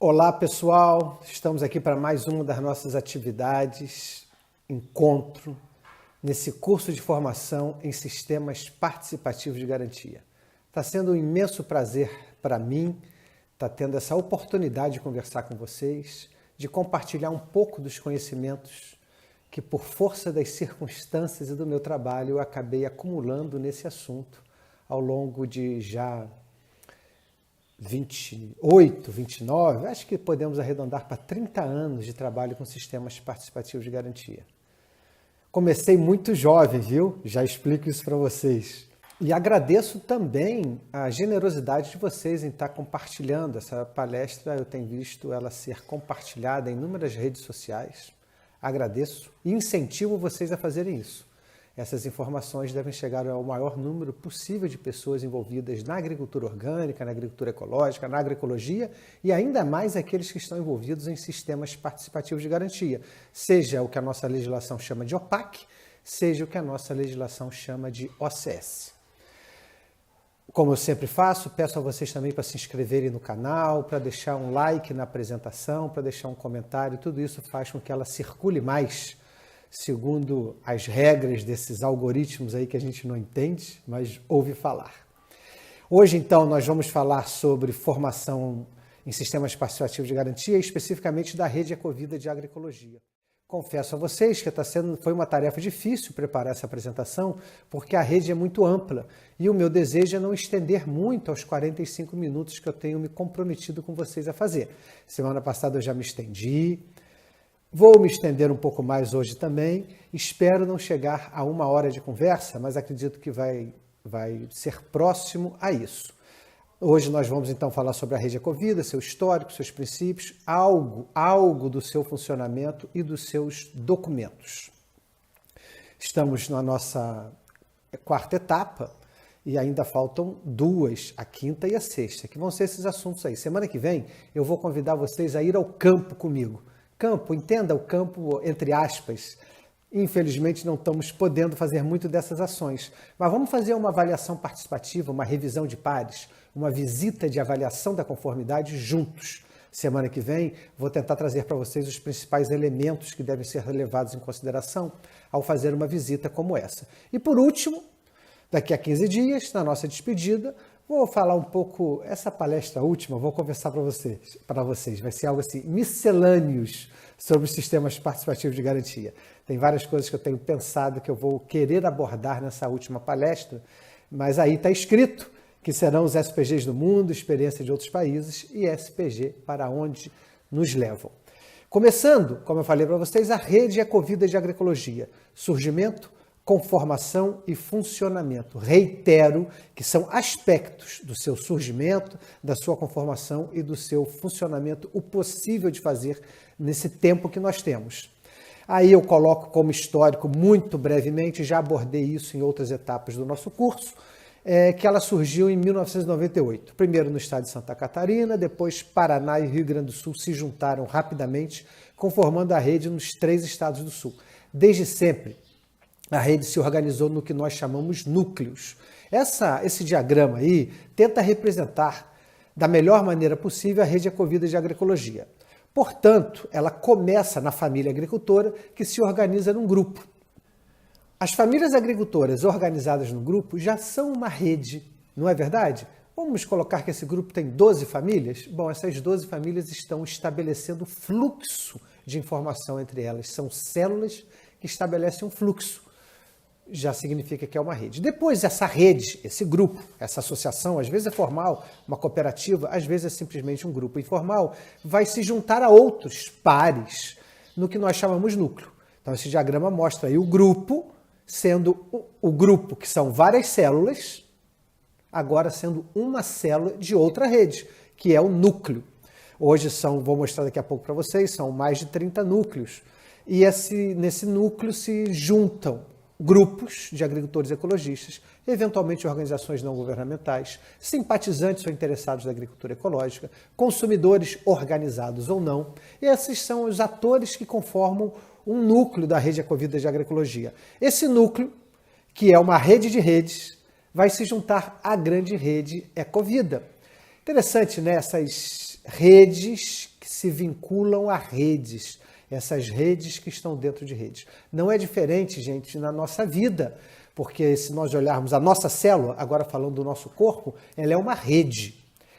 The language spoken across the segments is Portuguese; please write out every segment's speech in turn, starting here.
Olá pessoal, estamos aqui para mais uma das nossas atividades, encontro, nesse curso de formação em sistemas participativos de garantia. Está sendo um imenso prazer para mim estar tendo essa oportunidade de conversar com vocês, de compartilhar um pouco dos conhecimentos que por força das circunstâncias e do meu trabalho eu acabei acumulando nesse assunto ao longo de já 28, 29, acho que podemos arredondar para 30 anos de trabalho com sistemas participativos de garantia. Comecei muito jovem, viu? Já explico isso para vocês. E agradeço também a generosidade de vocês em estar compartilhando essa palestra. Eu tenho visto ela ser compartilhada em inúmeras redes sociais. Agradeço e incentivo vocês a fazerem isso. Essas informações devem chegar ao maior número possível de pessoas envolvidas na agricultura orgânica, na agricultura ecológica, na agroecologia e ainda mais aqueles que estão envolvidos em sistemas participativos de garantia, seja o que a nossa legislação chama de OPAC, seja o que a nossa legislação chama de OCS. Como eu sempre faço, peço a vocês também para se inscreverem no canal, para deixar um like na apresentação, para deixar um comentário, tudo isso faz com que ela circule mais, segundo as regras desses algoritmos aí que a gente não entende, mas ouve falar. Hoje, então, nós vamos falar sobre formação em sistemas participativos de garantia, especificamente da rede Ecovida de agroecologia. Confesso a vocês que foi uma tarefa difícil preparar essa apresentação, porque a rede é muito ampla e o meu desejo é não estender muito aos 45 minutos que eu tenho me comprometido com vocês a fazer. Semana passada eu já me estendi, vou me estender um pouco mais hoje também. Espero não chegar a 1 hora de conversa, mas acredito que vai ser próximo a isso. Hoje nós vamos então falar sobre a rede Ecovida, seu histórico, seus princípios, algo do seu funcionamento e dos seus documentos. Estamos na nossa 4ª etapa e ainda faltam 2, a 5ª e a 6ª, que vão ser esses assuntos aí. Semana que vem eu vou convidar vocês a ir ao campo comigo. Campo, entenda o campo entre aspas. Infelizmente não estamos podendo fazer muito dessas ações, mas vamos fazer uma avaliação participativa, uma revisão de pares, uma visita de avaliação da conformidade juntos. Semana que vem vou tentar trazer para vocês os principais elementos que devem ser levados em consideração ao fazer uma visita como essa. E por último, daqui a 15 dias, na nossa despedida, vou falar um pouco, essa palestra última, vou conversar para vocês, vai ser algo assim, miscelâneos sobre os sistemas participativos de garantia. Tem várias coisas que eu tenho pensado que eu vou querer abordar nessa última palestra, mas aí está escrito que serão os SPGs do mundo, experiência de outros países e SPG para onde nos levam. Começando, como eu falei para vocês, a rede Ecovida de agroecologia, surgimento, conformação e funcionamento. Reitero que são aspectos do seu surgimento, da sua conformação e do seu funcionamento, o possível de fazer nesse tempo que nós temos. Aí eu coloco como histórico, muito brevemente, já abordei isso em outras etapas do nosso curso, que ela surgiu em 1998. Primeiro no estado de Santa Catarina, depois Paraná e Rio Grande do Sul se juntaram rapidamente, conformando a rede nos 3 estados do Sul. Desde sempre, a rede se organizou no que nós chamamos núcleos. Esse diagrama aí tenta representar da melhor maneira possível a rede Ecovida de agroecologia. Portanto, ela começa na família agricultora que se organiza num grupo. As famílias agricultoras organizadas no grupo já são uma rede, não é verdade? Vamos colocar que esse grupo tem 12 famílias? Bom, essas 12 famílias estão estabelecendo fluxo de informação entre elas. São células que estabelecem um fluxo. Já significa que é uma rede. Depois, essa rede, esse grupo, essa associação, às vezes é formal, uma cooperativa, às vezes é simplesmente um grupo informal, vai se juntar a outros pares no que nós chamamos núcleo. Então, esse diagrama mostra aí o grupo, sendo o grupo que são várias células, agora sendo uma célula de outra rede, que é o núcleo. Hoje vou mostrar daqui a pouco para vocês, são mais de 30 núcleos. E nesse núcleo se juntam grupos de agricultores ecologistas, eventualmente organizações não governamentais, simpatizantes ou interessados da agricultura ecológica, consumidores organizados ou não. Esses são os atores que conformam um núcleo da rede Ecovida de agroecologia. Esse núcleo, que é uma rede de redes, vai se juntar à grande rede Ecovida. Interessante, né? Essas redes se vinculam a redes, essas redes que estão dentro de redes. Não é diferente, gente, na nossa vida, porque se nós olharmos a nossa célula, agora falando do nosso corpo, ela é uma rede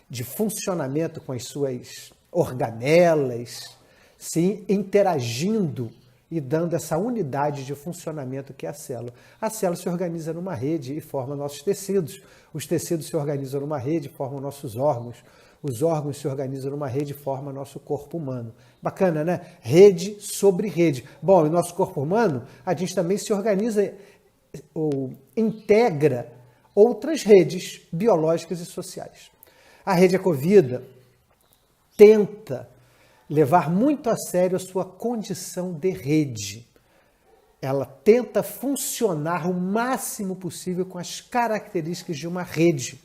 de funcionamento com as suas organelas, sim, interagindo e dando essa unidade de funcionamento que é a célula. A célula se organiza numa rede e forma nossos tecidos. Os tecidos se organizam numa rede e formam nossos órgãos. Os órgãos se organizam numa rede e formam nosso corpo humano. Bacana, né? Rede sobre rede. Bom, e nosso corpo humano, a gente também se organiza ou integra outras redes biológicas e sociais. A rede Ecovida tenta levar muito a sério a sua condição de rede. Ela tenta funcionar o máximo possível com as características de uma rede.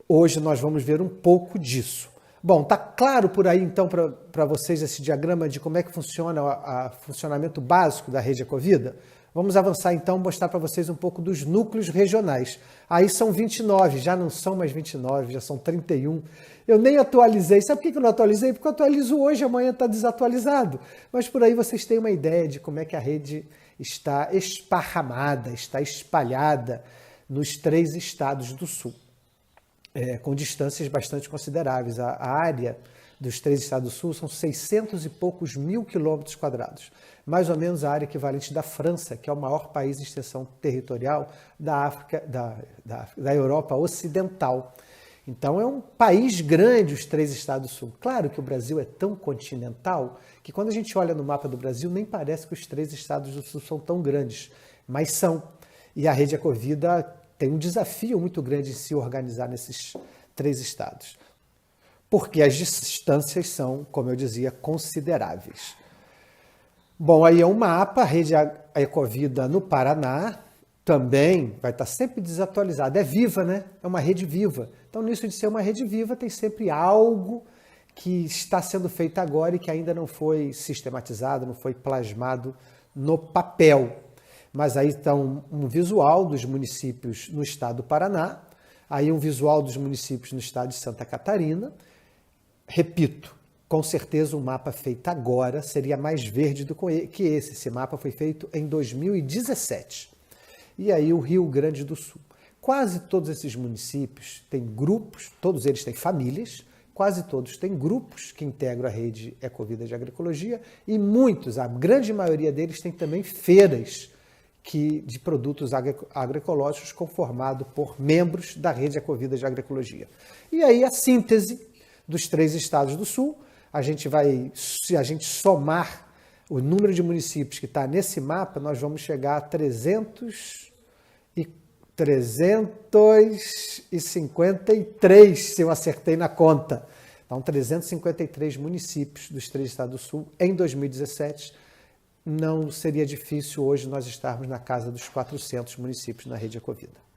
Hoje nós vamos ver um pouco disso. Bom, tá claro por aí então para vocês esse diagrama de como é que funciona o funcionamento básico da rede Ecovida? Vamos avançar então, mostrar para vocês um pouco dos núcleos regionais. Aí são 29, já não são mais 29, já são 31. Eu nem atualizei. Sabe por que eu não atualizei? Porque eu atualizo hoje, amanhã está desatualizado. Mas por aí vocês têm uma ideia de como é que a rede está esparramada, está espalhada nos 3 estados do sul, com distâncias bastante consideráveis. A área dos 3 estados do sul são 600 e poucos mil quilômetros quadrados. Mais ou menos a área equivalente da França, que é o maior país em extensão territorial da África, da Europa Ocidental. Então é um país grande os 3 estados do sul. Claro que o Brasil é tão continental que quando a gente olha no mapa do Brasil nem parece que os 3 estados do sul são tão grandes, mas são. E a rede Ecovida tem um desafio muito grande em se organizar nesses 3 estados, porque as distâncias são, como eu dizia, consideráveis. Bom, aí é um mapa, a rede Ecovida no Paraná também vai estar sempre desatualizada. É viva, né? É uma rede viva. Então, nisso de ser uma rede viva, tem sempre algo que está sendo feito agora e que ainda não foi sistematizado, não foi plasmado no papel. Mas aí está um visual dos municípios no estado do Paraná, aí um visual dos municípios no estado de Santa Catarina. Repito, com certeza um mapa feito agora seria mais verde do que esse. Esse mapa foi feito em 2017. E aí o Rio Grande do Sul. Quase todos esses municípios têm grupos, todos eles têm famílias, quase todos têm grupos que integram a rede Ecovida de Agroecologia e muitos, a grande maioria deles tem também feiras de produtos agroecológicos conformados por membros da rede Ecovida de Agroecologia. E aí a síntese dos 3 estados do Sul, se a gente somar o número de municípios que está nesse mapa, nós vamos chegar a 353, se eu acertei na conta. Então, 353 municípios dos 3 estados do Sul em 2017. Não seria difícil hoje nós estarmos na casa dos 400 municípios na rede Ecovida.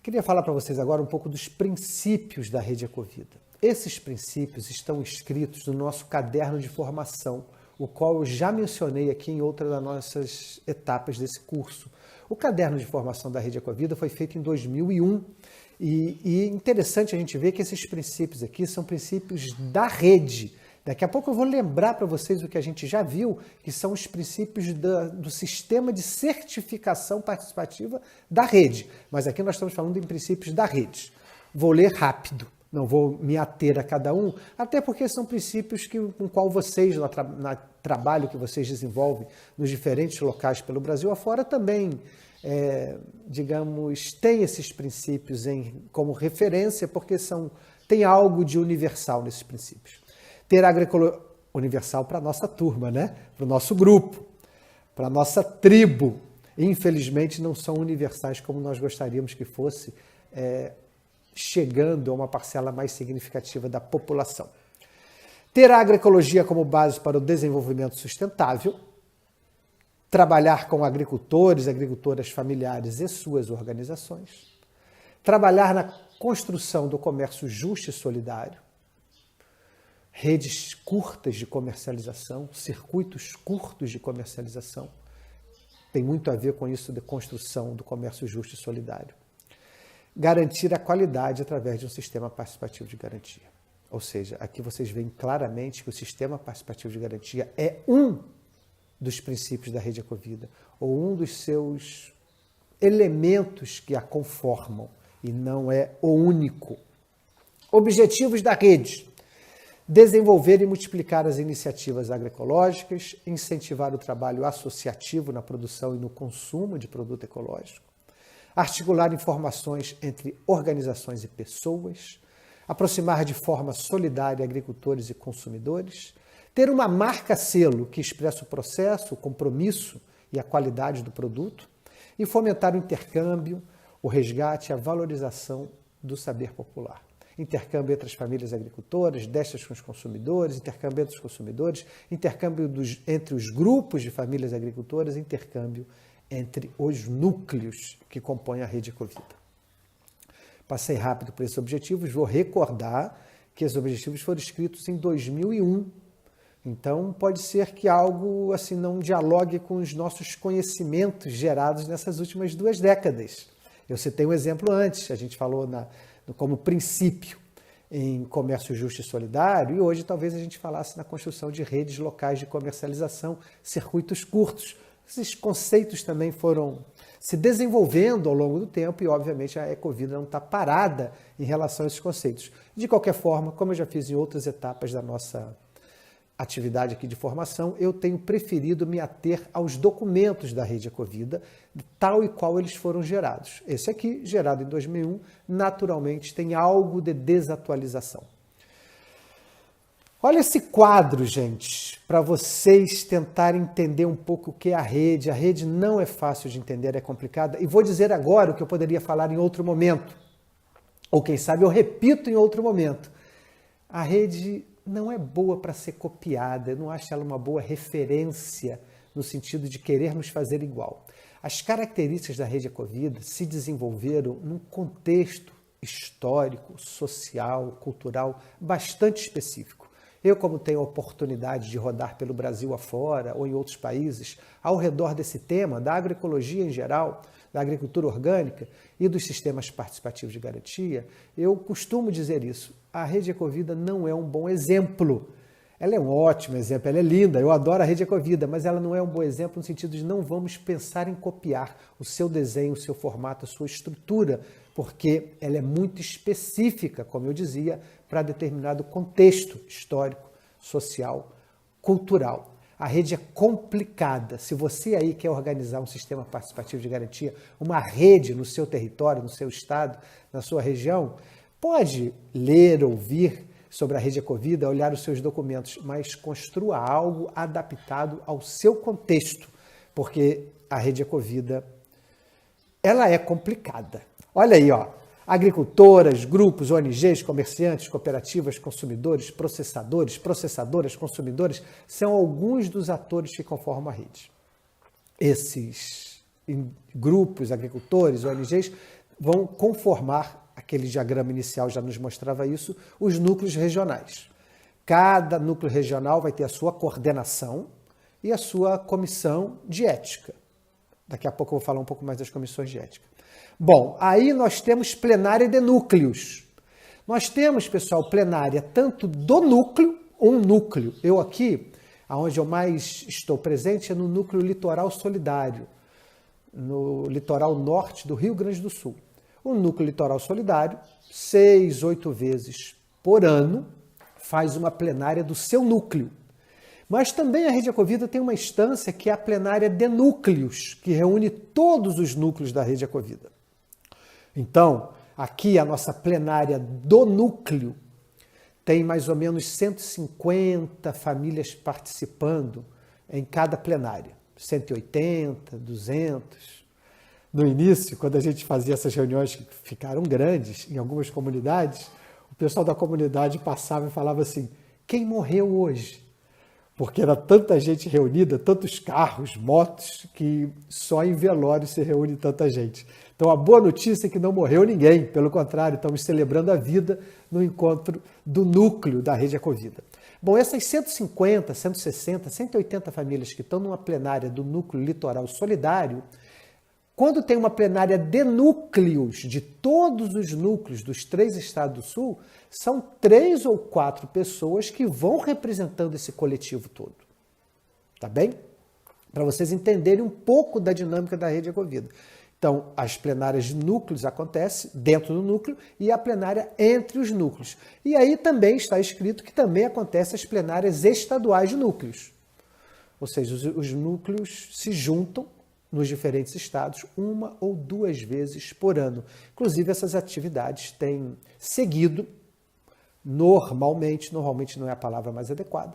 Queria falar para vocês agora um pouco dos princípios da rede Ecovida. Esses princípios estão escritos no nosso caderno de formação, o qual eu já mencionei aqui em outra das nossas etapas desse curso. O caderno de formação da rede Ecovida foi feito em 2001 e interessante a gente ver que esses princípios aqui são princípios da rede. Daqui a pouco eu vou lembrar para vocês o que a gente já viu, que são os princípios do sistema de certificação participativa da rede. Mas aqui nós estamos falando em princípios da rede. Vou ler rápido, não vou me ater a cada um, até porque são princípios com qual vocês, no trabalho que vocês desenvolvem nos diferentes locais pelo Brasil afora, também, têm esses princípios como referência, porque tem algo de universal nesses princípios. Ter agroecologia universal para a nossa turma, né? Para o nosso grupo, para a nossa tribo. Infelizmente, não são universais como nós gostaríamos que fosse, chegando a uma parcela mais significativa da população. Ter a agroecologia como base para o desenvolvimento sustentável. Trabalhar com agricultores, agricultoras familiares e suas organizações. Trabalhar na construção do comércio justo e solidário. Redes curtas de comercialização, circuitos curtos de comercialização. Tem muito a ver com isso de construção do comércio justo e solidário. Garantir a qualidade através de um sistema participativo de garantia. Ou seja, aqui vocês veem claramente que o sistema participativo de garantia é um dos princípios da Rede Ecovida, ou um dos seus elementos que a conformam, e não é o único. Objetivos da rede: desenvolver e multiplicar as iniciativas agroecológicas, incentivar o trabalho associativo na produção e no consumo de produto ecológico, articular informações entre organizações e pessoas, aproximar de forma solidária agricultores e consumidores, ter uma marca-selo que expressa o processo, o compromisso e a qualidade do produto, e fomentar o intercâmbio, o resgate e a valorização do saber popular. Intercâmbio entre as famílias agricultoras, destas com os consumidores, intercâmbio entre os consumidores, intercâmbio entre os grupos de famílias agricultoras, intercâmbio entre os núcleos que compõem a Rede Ecovida. Passei rápido por esses objetivos, vou recordar que esses objetivos foram escritos em 2001. Então, pode ser que algo assim não dialogue com os nossos conhecimentos gerados nessas últimas 2 décadas. Eu citei um exemplo antes, a gente falou como princípio em comércio justo e solidário, e hoje talvez a gente falasse na construção de redes locais de comercialização, circuitos curtos. Esses conceitos também foram se desenvolvendo ao longo do tempo e, obviamente, a Ecovida não está parada em relação a esses conceitos. De qualquer forma, como eu já fiz em outras etapas da nossa atividade aqui de formação, eu tenho preferido me ater aos documentos da Rede Ecovida, tal e qual eles foram gerados. Esse aqui, gerado em 2001, naturalmente tem algo de desatualização. Olha esse quadro, gente, para vocês tentarem entender um pouco o que é a rede. A rede não é fácil de entender, é complicada. E vou dizer agora o que eu poderia falar em outro momento. Ou quem sabe eu repito em outro momento. A rede não é boa para ser copiada, eu não acho ela uma boa referência no sentido de querermos fazer igual. As características da Rede Ecovida se desenvolveram num contexto histórico, social, cultural bastante específico. Eu, como tenho a oportunidade de rodar pelo Brasil afora ou em outros países, ao redor desse tema, da agroecologia em geral, da agricultura orgânica e dos sistemas participativos de garantia, eu costumo dizer isso. A Rede Ecovida não é um bom exemplo. Ela é um ótimo exemplo, ela é linda, eu adoro a Rede Ecovida, mas ela não é um bom exemplo no sentido de não vamos pensar em copiar o seu desenho, o seu formato, a sua estrutura, porque ela é muito específica, como eu dizia, para determinado contexto histórico, social, cultural. A rede é complicada. Se você aí quer organizar um sistema participativo de garantia, uma rede no seu território, no seu estado, na sua região, pode ler, ouvir sobre a Rede Ecovida, olhar os seus documentos, mas construa algo adaptado ao seu contexto, porque a Rede Ecovida, ela é complicada. Olha aí, ó. Agricultoras, grupos, ONGs, comerciantes, cooperativas, consumidores, processadores, processadoras, consumidores, são alguns dos atores que conformam a rede. Esses grupos, agricultores, ONGs, vão conformar, aquele diagrama inicial já nos mostrava isso, os núcleos regionais. Cada núcleo regional vai ter a sua coordenação e a sua comissão de ética. Daqui a pouco eu vou falar um pouco mais das comissões de ética. Bom, aí nós temos plenária de núcleos. Nós temos, pessoal, plenária tanto do núcleo, um núcleo. Eu aqui, onde eu mais estou presente, é no núcleo Litoral Solidário, no litoral norte do Rio Grande do Sul. O núcleo Litoral Solidário, 6, 8 vezes por ano, faz uma plenária do seu núcleo. Mas também a Rede Ecovida tem uma instância que é a plenária de núcleos, que reúne todos os núcleos da Rede Ecovida. Então, aqui a nossa plenária do núcleo tem mais ou menos 150 famílias participando em cada plenária, 180, 200. No início, quando a gente fazia essas reuniões que ficaram grandes em algumas comunidades, o pessoal da comunidade passava e falava assim, quem morreu hoje? Porque era tanta gente reunida, tantos carros, motos, que só em velório se reúne tanta gente. Então a boa notícia é que não morreu ninguém, pelo contrário, estamos celebrando a vida no encontro do núcleo da Rede Ecovida. Bom, essas 150, 160, 180 famílias que estão numa plenária do núcleo Litoral Solidário Quando tem uma plenária de núcleos, de todos os núcleos dos 3 estados do Sul, são 3 ou 4 pessoas que vão representando esse coletivo todo. Tá bem? Para vocês entenderem um pouco da dinâmica da Rede Ecovida. Então, as plenárias de núcleos acontecem dentro do núcleo e a plenária entre os núcleos. E aí também está escrito que também acontecem as plenárias estaduais de núcleos. Ou seja, os núcleos se juntam nos diferentes estados 1 ou 2 vezes por ano. Inclusive, essas atividades têm seguido normalmente não é a palavra mais adequada,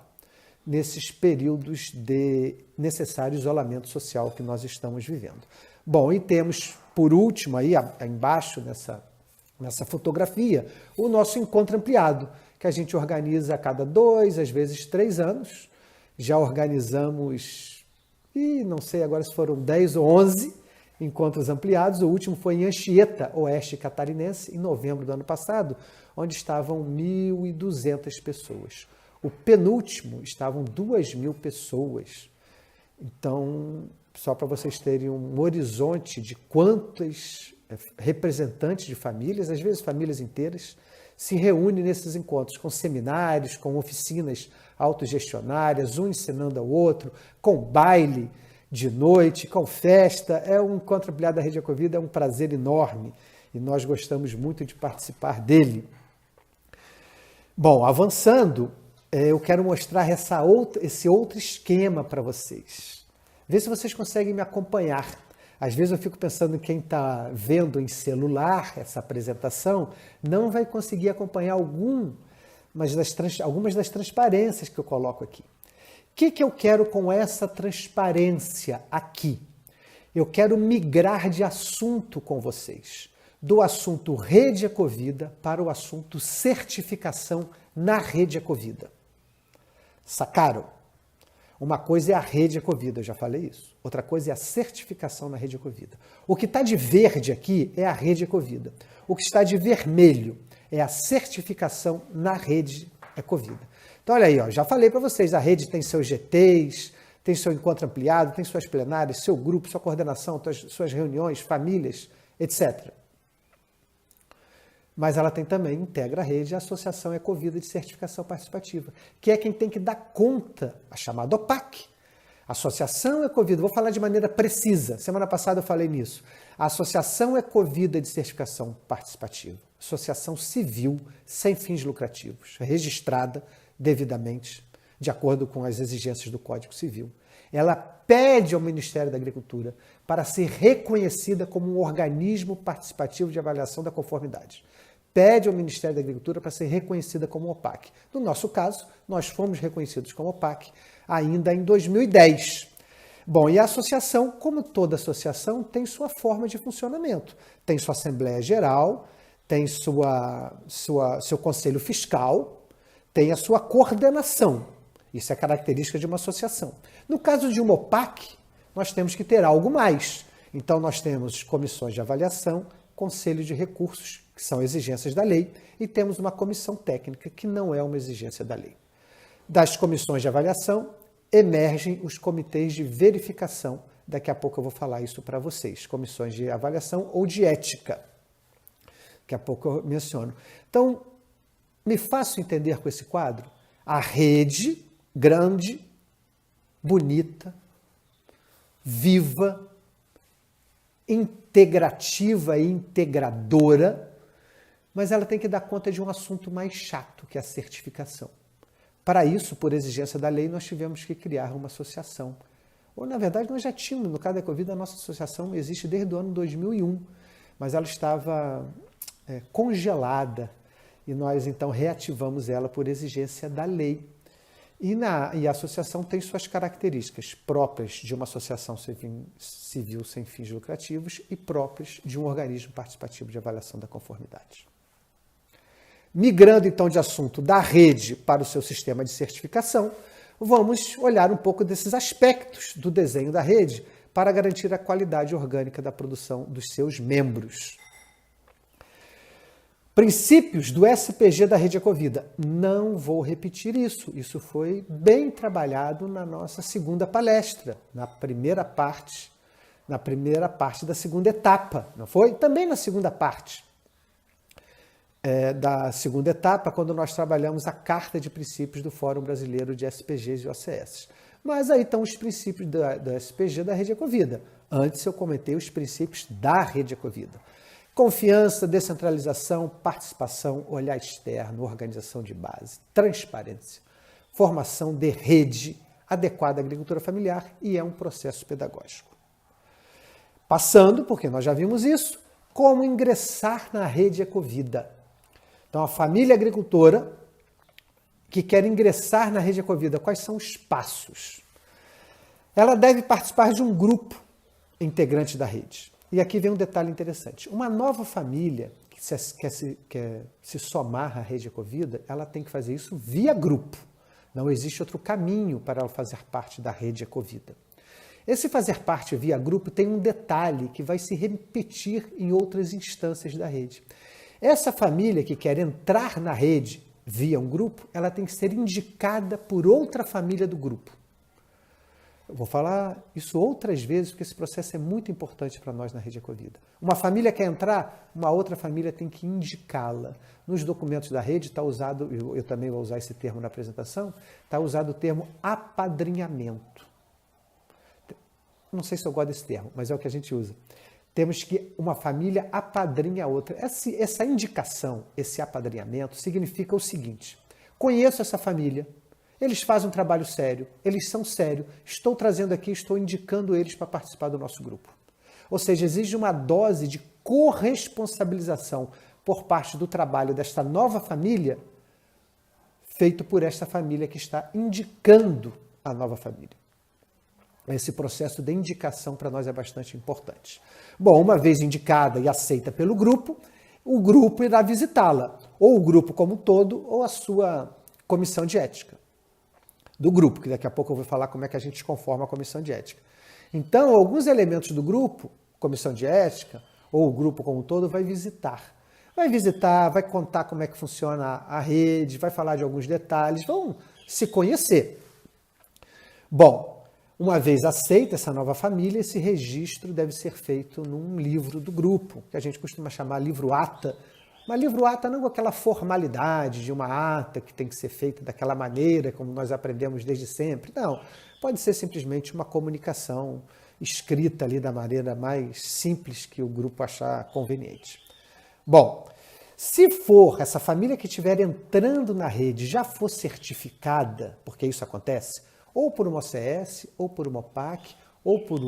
nesses períodos de necessário isolamento social que nós estamos vivendo. Bom, e temos, por último, aí embaixo nessa fotografia, o nosso encontro ampliado, que a gente organiza a cada 2, às vezes 3 anos. Já organizamos, não sei agora se foram 10 ou 11 encontros ampliados. O último foi em Anchieta, Oeste Catarinense, em novembro do ano passado, onde estavam 1.200 pessoas. O penúltimo estavam 2.000 pessoas. Então, só para vocês terem um horizonte de quantos representantes de famílias, às vezes famílias inteiras, se reúnem nesses encontros, com seminários, com oficinas autogestionárias, um ensinando ao outro, com baile de noite, com festa. É um encontro ampliado da Rede Ecovida, é um prazer enorme e nós gostamos muito de participar dele. Bom, avançando, eu quero mostrar esse outro esquema para vocês. Vê se vocês conseguem me acompanhar. Às vezes eu fico pensando em quem está vendo em celular essa apresentação não vai conseguir acompanhar algumas das transparências que eu coloco aqui. O que eu quero com essa transparência aqui? Eu quero migrar de assunto com vocês, do assunto Rede Ecovida para o assunto certificação na Rede Ecovida. Sacaram? Uma coisa é a Rede Ecovida, eu já falei isso. Outra coisa é a certificação na Rede Ecovida. O que está de verde aqui é a Rede Ecovida. O que está de vermelho é a certificação na Rede Ecovida. Então, olha aí, já falei para vocês, a rede tem seus GTs, tem seu encontro ampliado, tem suas plenárias, seu grupo, sua coordenação, suas reuniões, famílias, etc. Mas ela tem também, integra a rede, a Associação Ecovida de Certificação Participativa, que é quem tem que dar conta, a chamada OPAC. Associação Ecovida, vou falar de maneira precisa, semana passada eu falei nisso. A Associação Ecovida de Certificação Participativa, associação civil sem fins lucrativos, registrada devidamente, de acordo com as exigências do Código Civil. Ela pede ao Ministério da Agricultura para ser reconhecida como um organismo participativo de avaliação da conformidade. Pede ao Ministério da Agricultura para ser reconhecida como OPAC. No nosso caso, nós fomos reconhecidos como OPAC ainda em 2010. Bom, e a associação, como toda associação, tem sua forma de funcionamento. Tem sua Assembleia Geral, tem seu Conselho Fiscal, tem a sua coordenação. Isso é característica de uma associação. No caso de uma OPAC, nós temos que ter algo mais. Então, nós temos comissões de avaliação, conselho de recursos, que são exigências da lei, e temos uma comissão técnica, que não é uma exigência da lei. Das comissões de avaliação, emergem os comitês de verificação. Daqui a pouco eu vou falar isso para vocês. Comissões de avaliação ou de ética. Daqui a pouco eu menciono. Então, me faço entender com esse quadro? A rede grande, bonita, viva, integrativa e integradora, mas ela tem que dar conta de um assunto mais chato, que é a certificação. Para isso, por exigência da lei, nós tivemos que criar uma associação. Ou, na verdade, nós já tínhamos, no caso da Ecovida, a nossa associação existe desde o ano 2001, mas ela estava congelada e nós, então, reativamos ela por exigência da lei. E a associação tem suas características próprias de uma associação civil sem fins lucrativos e próprias de um organismo participativo de avaliação da conformidade. Migrando, então, de assunto da rede para o seu sistema de certificação, vamos olhar um pouco desses aspectos do desenho da rede para garantir a qualidade orgânica da produção dos seus membros. Princípios do SPG da Rede Ecovida. Não vou repetir isso. Isso foi bem trabalhado na nossa segunda palestra, na primeira parte na primeira parte da segunda etapa, não foi? Também na segunda parte da segunda etapa, quando nós trabalhamos a Carta de Princípios do Fórum Brasileiro de SPGs e OCS. Mas aí estão os princípios da SPG da Rede Ecovida. Antes eu comentei os princípios da Rede Ecovida. Confiança, descentralização, participação, olhar externo, organização de base, transparência, formação de rede adequada à agricultura familiar e é um processo pedagógico. Passando, porque nós já vimos isso, como ingressar na Rede Ecovida. Então, a família agricultora que quer ingressar na Rede Ecovida, quais são os passos? Ela deve participar de um grupo integrante da rede. E aqui vem um detalhe interessante. Uma nova família que quer se somar à Rede Ecovida, ela tem que fazer isso via grupo. Não existe outro caminho para ela fazer parte da Rede Ecovida. Esse fazer parte via grupo tem um detalhe que vai se repetir em outras instâncias da rede. Essa família que quer entrar na rede via um grupo, ela tem que ser indicada por outra família do grupo. Eu vou falar isso outras vezes, porque esse processo é muito importante para nós na Rede Ecovida. Uma família quer entrar, uma outra família tem que indicá-la. Nos documentos da rede está usado, eu também vou usar esse termo na apresentação, está usado o termo apadrinhamento. Não sei se eu gosto desse termo, mas é o que a gente usa. Temos que uma família apadrinha a outra. Essa indicação, esse apadrinhamento, significa o seguinte: conheço essa família, eles fazem um trabalho sério, eles são sérios, estou trazendo aqui, estou indicando eles para participar do nosso grupo. Ou seja, exige uma dose de corresponsabilização por parte do trabalho desta nova família, feito por esta família que está indicando a nova família. Esse processo de indicação para nós é bastante importante. Bom, uma vez indicada e aceita pelo grupo, o grupo irá visitá-la, ou o grupo como um todo, ou a sua comissão de ética do grupo, que daqui a pouco eu vou falar como é que a gente conforma a comissão de ética. Então, alguns elementos do grupo, comissão de ética, ou o grupo como um todo, vai visitar. Vai contar como é que funciona a rede, vai falar de alguns detalhes, vão se conhecer. Bom, uma vez aceita essa nova família, esse registro deve ser feito num livro do grupo, que a gente costuma chamar livro-ata. Mas livro-ata não com aquela formalidade de uma ata que tem que ser feita daquela maneira, como nós aprendemos desde sempre. Não, pode ser simplesmente uma comunicação escrita ali da maneira mais simples que o grupo achar conveniente. Bom, se for essa família que estiver entrando na rede já for certificada, porque isso acontece, ou por uma OCS, ou por uma OPAC, ou por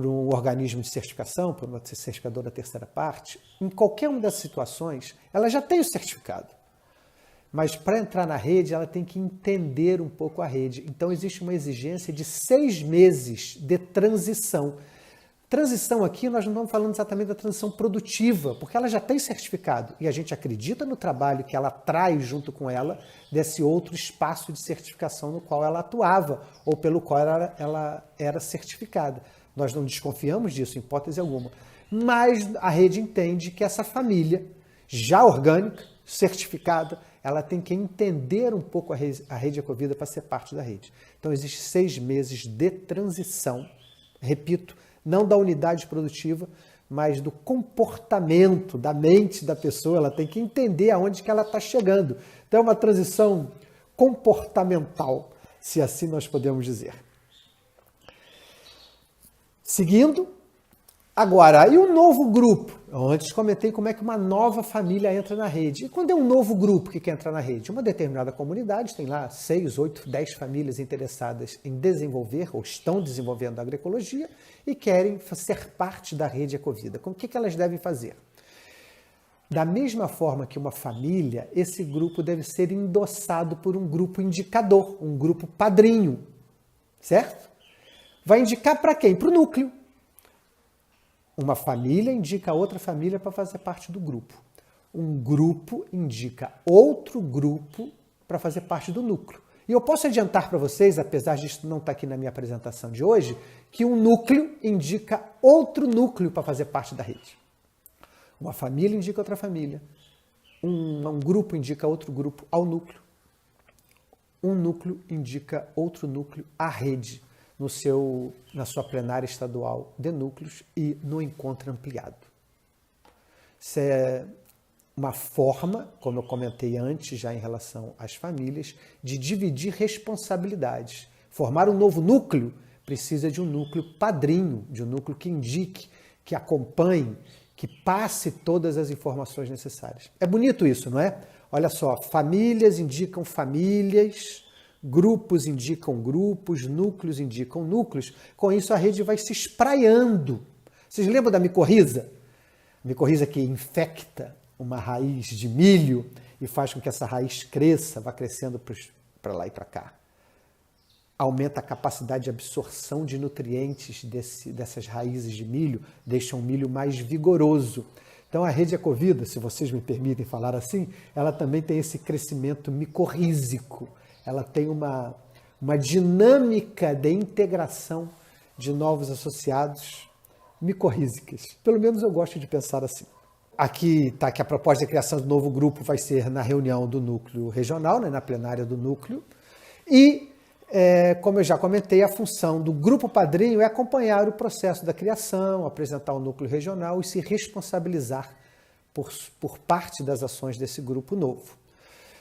um organismo de certificação, por uma certificadora terceira parte, em qualquer uma dessas situações, ela já tem o certificado. Mas para entrar na rede, ela tem que entender um pouco a rede. Então, existe uma exigência de 6 meses de transição. Transição aqui, nós não estamos falando exatamente da transição produtiva, porque ela já tem certificado. E a gente acredita no trabalho que ela traz junto com ela desse outro espaço de certificação no qual ela atuava, ou pelo qual ela era certificada. Nós não desconfiamos disso, em hipótese alguma. Mas a rede entende que essa família, já orgânica, certificada, ela tem que entender um pouco a rede Ecovida para ser parte da rede. Então, existem 6 meses de transição, repito, não da unidade produtiva, mas do comportamento, da mente da pessoa. Ela tem que entender aonde que ela está chegando. Então, é uma transição comportamental, se assim nós podemos dizer. Seguindo, agora, e um novo grupo? Eu antes comentei como é que uma nova família entra na rede. E quando é um novo grupo que quer entrar na rede? Uma determinada comunidade, tem lá 6, 8, 10 famílias interessadas em desenvolver ou estão desenvolvendo a agroecologia e querem ser parte da rede Ecovida. O que elas devem fazer? Da mesma forma que uma família, esse grupo deve ser endossado por um grupo indicador, um grupo padrinho, certo? Vai indicar para quem? Para o núcleo. Uma família indica outra família para fazer parte do grupo. Um grupo indica outro grupo para fazer parte do núcleo. E eu posso adiantar para vocês, apesar disso não estar aqui na minha apresentação de hoje, que um núcleo indica outro núcleo para fazer parte da rede. Uma família indica outra família. Um grupo indica outro grupo ao núcleo. Um núcleo indica outro núcleo à rede. na sua plenária estadual de núcleos e no encontro ampliado. Isso é uma forma, como eu comentei antes já em relação às famílias, de dividir responsabilidades. Formar um novo núcleo precisa de um núcleo padrinho, de um núcleo que indique, que acompanhe, que passe todas as informações necessárias. É bonito isso, não é? Olha só, famílias indicam famílias, grupos indicam grupos, núcleos indicam núcleos. Com isso a rede vai se espraiando. Vocês lembram da micorriza? A micorriza que infecta uma raiz de milho e faz com que essa raiz cresça, vá crescendo para lá e para cá. Aumenta a capacidade de absorção de nutrientes dessas raízes de milho, deixa o milho mais vigoroso. Então a rede Ecovida, se vocês me permitem falar assim, ela também tem esse crescimento micorrízico. Ela tem uma dinâmica de integração de novos associados micorrízicas. Pelo menos eu gosto de pensar assim. Aqui está que a proposta de criação do novo grupo vai ser na reunião do núcleo regional, né, na plenária do núcleo. E, como eu já comentei, a função do grupo padrinho é acompanhar o processo da criação, apresentar o núcleo regional e se responsabilizar por parte das ações desse grupo novo.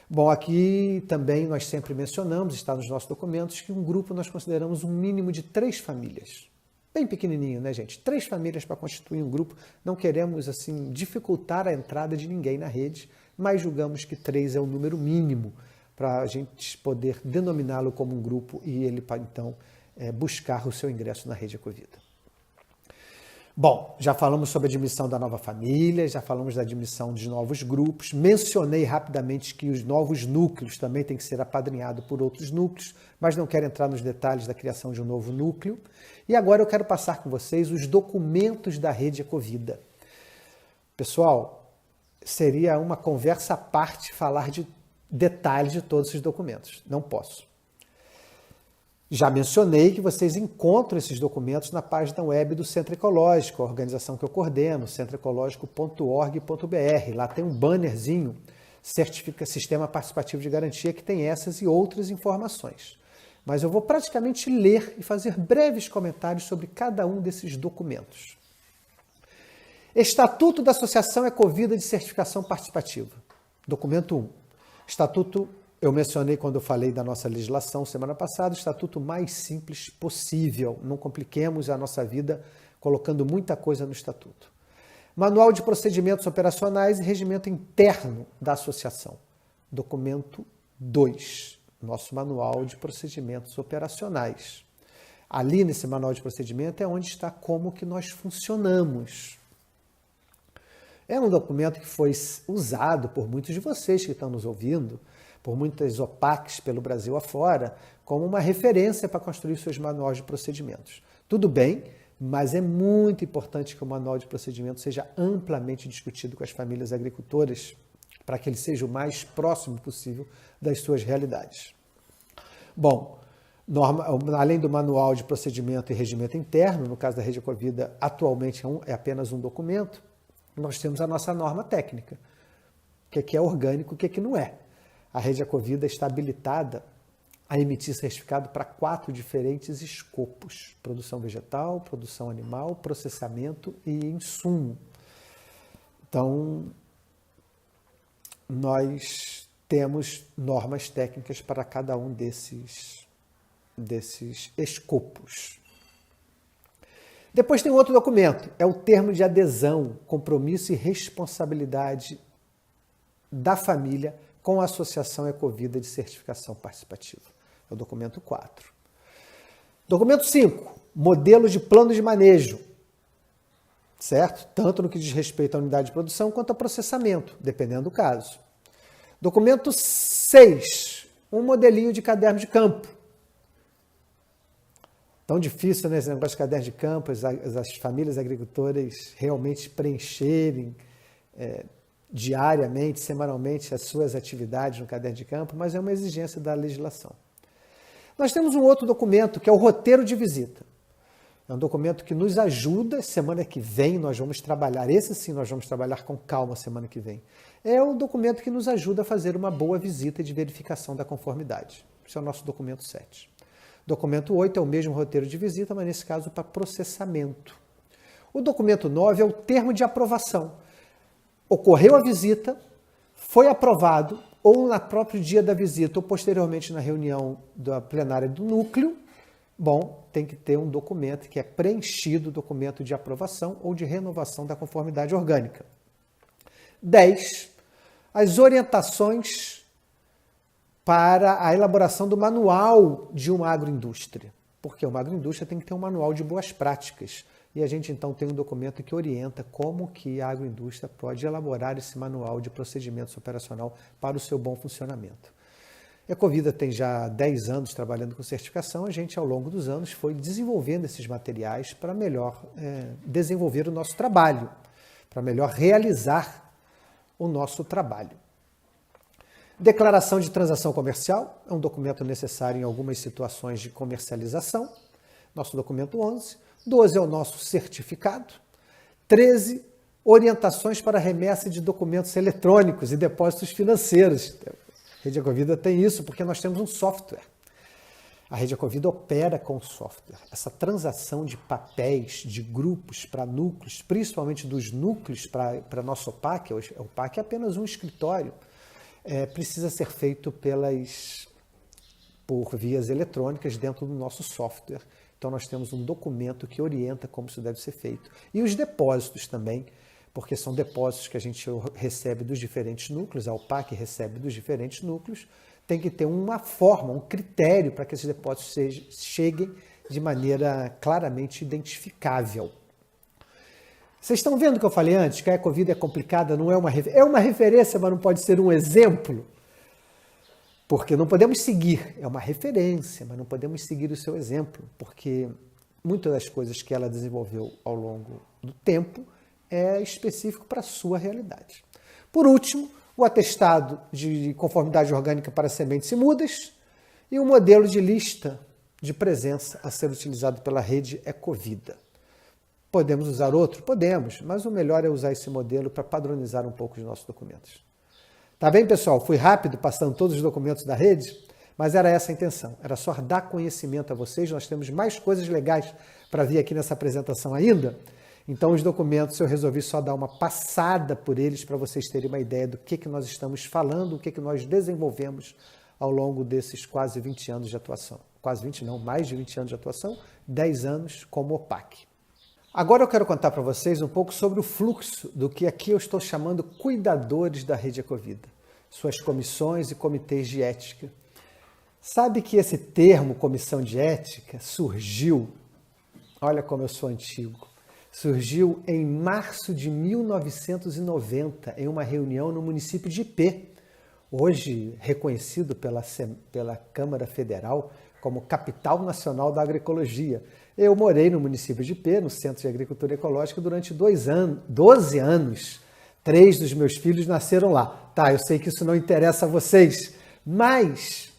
Bom, aqui também nós sempre mencionamos, está nos nossos documentos, que um grupo nós consideramos um mínimo de 3 famílias. Bem pequenininho, né, gente? 3 famílias para constituir um grupo. Não queremos, assim, dificultar a entrada de ninguém na rede, mas julgamos que 3 é o número mínimo para a gente poder denominá-lo como um grupo e ele, então, buscar o seu ingresso na rede Ecovida. Bom, já falamos sobre a admissão da nova família, já falamos da admissão de novos grupos, mencionei rapidamente que os novos núcleos também têm que ser apadrinhados por outros núcleos, mas não quero entrar nos detalhes da criação de um novo núcleo. E agora eu quero passar com vocês os documentos da rede Ecovida. Pessoal, seria uma conversa à parte falar de detalhes de todos esses documentos. Não posso. Já mencionei que vocês encontram esses documentos na página web do Centro Ecológico, a organização que eu coordeno, centroecológico.org.br. Lá tem um bannerzinho, certifica Sistema Participativo de Garantia, que tem essas e outras informações. Mas eu vou praticamente ler e fazer breves comentários sobre cada um desses documentos. Estatuto da Associação Ecovida de Certificação Participativa. Documento 1. Estatuto, eu mencionei quando eu falei da nossa legislação semana passada, o estatuto mais simples possível. Não compliquemos a nossa vida colocando muita coisa no estatuto. Manual de Procedimentos Operacionais e Regimento Interno da Associação. Documento 2. Nosso Manual de Procedimentos Operacionais. Ali nesse Manual de Procedimento é onde está como que nós funcionamos. É um documento que foi usado por muitos de vocês que estão nos ouvindo, por muitas OPACs pelo Brasil afora, como uma referência para construir seus manuais de procedimentos. Tudo bem, mas é muito importante que o manual de procedimento seja amplamente discutido com as famílias agricultoras, para que ele seja o mais próximo possível das suas realidades. Bom, além do manual de procedimento e regimento interno, no caso da Rede Ecovida, atualmente é apenas um documento, nós temos a nossa norma técnica, o que é orgânico e o que não é. A Rede Ecovida está habilitada a emitir certificado para 4 diferentes escopos: produção vegetal, produção animal, processamento e insumo. Então, nós temos normas técnicas para cada um desses escopos. Depois tem outro documento, é o termo de adesão, compromisso e responsabilidade da família com a Associação Ecovida de Certificação Participativa. É o documento 4. Documento 5, modelo de plano de manejo, certo? Tanto no que diz respeito à unidade de produção quanto ao processamento, dependendo do caso. Documento 6, um modelinho de caderno de campo. Tão difícil, né, esse negócio de caderno de campo, as famílias agricultoras realmente preencherem diariamente, semanalmente, as suas atividades no caderno de campo, mas é uma exigência da legislação. Nós temos um outro documento, que é o roteiro de visita. É um documento que nos ajuda, semana que vem nós vamos trabalhar, esse sim nós vamos trabalhar com calma semana que vem. É o documento que nos ajuda a fazer uma boa visita de verificação da conformidade. Esse é o nosso documento 7. Documento 8 é o mesmo roteiro de visita, mas nesse caso para processamento. O documento 9 é o termo de aprovação. Ocorreu a visita, foi aprovado, ou no próprio dia da visita, ou posteriormente na reunião da plenária do núcleo, tem que ter um documento que é preenchido, documento de aprovação ou de renovação da conformidade orgânica. 10. As orientações para a elaboração do manual de uma agroindústria. Porque uma agroindústria tem que ter um manual de boas práticas. E a gente, então, tem um documento que orienta como que a agroindústria pode elaborar esse manual de procedimentos operacional para o seu bom funcionamento. A Ecovida tem já 10 anos trabalhando com certificação, a gente, ao longo dos anos, foi desenvolvendo esses materiais para melhor desenvolver o nosso trabalho, para melhor realizar o nosso trabalho. Declaração de transação comercial é um documento necessário em algumas situações de comercialização, nosso documento 11. 12 é o nosso certificado. 13, orientações para remessa de documentos eletrônicos e depósitos financeiros. A Rede Ecovida tem isso porque nós temos um software. A Rede Ecovida opera com software. Essa transação de papéis, de grupos para núcleos, principalmente dos núcleos para nosso OPAC, o OPAC é apenas um escritório, precisa ser feito por vias eletrônicas dentro do nosso software. Então nós temos um documento que orienta como isso deve ser feito. E os depósitos também, porque são depósitos que a gente recebe dos diferentes núcleos, a OPAC recebe dos diferentes núcleos, tem que ter uma forma, um critério para que esses depósitos cheguem de maneira claramente identificável. Vocês estão vendo o que eu falei antes? Que a Ecovida é complicada, não é uma referência. É uma referência, mas não pode ser um exemplo. Porque não podemos seguir. É uma referência, mas não podemos seguir o seu exemplo. Porque muitas das coisas que ela desenvolveu ao longo do tempo é específico para a sua realidade. Por último, o atestado de conformidade orgânica para sementes e mudas e o modelo de lista de presença a ser utilizado pela Rede Ecovida. Podemos usar outro? Podemos, mas o melhor é usar esse modelo para padronizar um pouco os nossos documentos. Tá bem, pessoal? Fui rápido passando todos os documentos da rede, mas era essa a intenção. Era só dar conhecimento a vocês. Nós temos mais coisas legais para vir aqui nessa apresentação ainda. Então, os documentos eu resolvi só dar uma passada por eles para vocês terem uma ideia do que nós estamos falando, o que nós desenvolvemos ao longo desses quase 20 anos de atuação. Quase 20 não, mais de 20 anos de atuação, 10 anos como OPAC. Agora eu quero contar para vocês um pouco sobre o fluxo do que aqui eu estou chamando cuidadores da Rede Ecovida, suas comissões e comitês de ética. Sabe que esse termo comissão de ética surgiu, olha como eu sou antigo, surgiu em março de 1990, em uma reunião no município de Ipê, hoje reconhecido pela Câmara Federal como Capital Nacional da Agroecologia. Eu morei no município de Ipê, no Centro de Agricultura Ecológica, durante 12 anos. 3 dos meus filhos nasceram lá. Tá, eu sei que isso não interessa a vocês, mas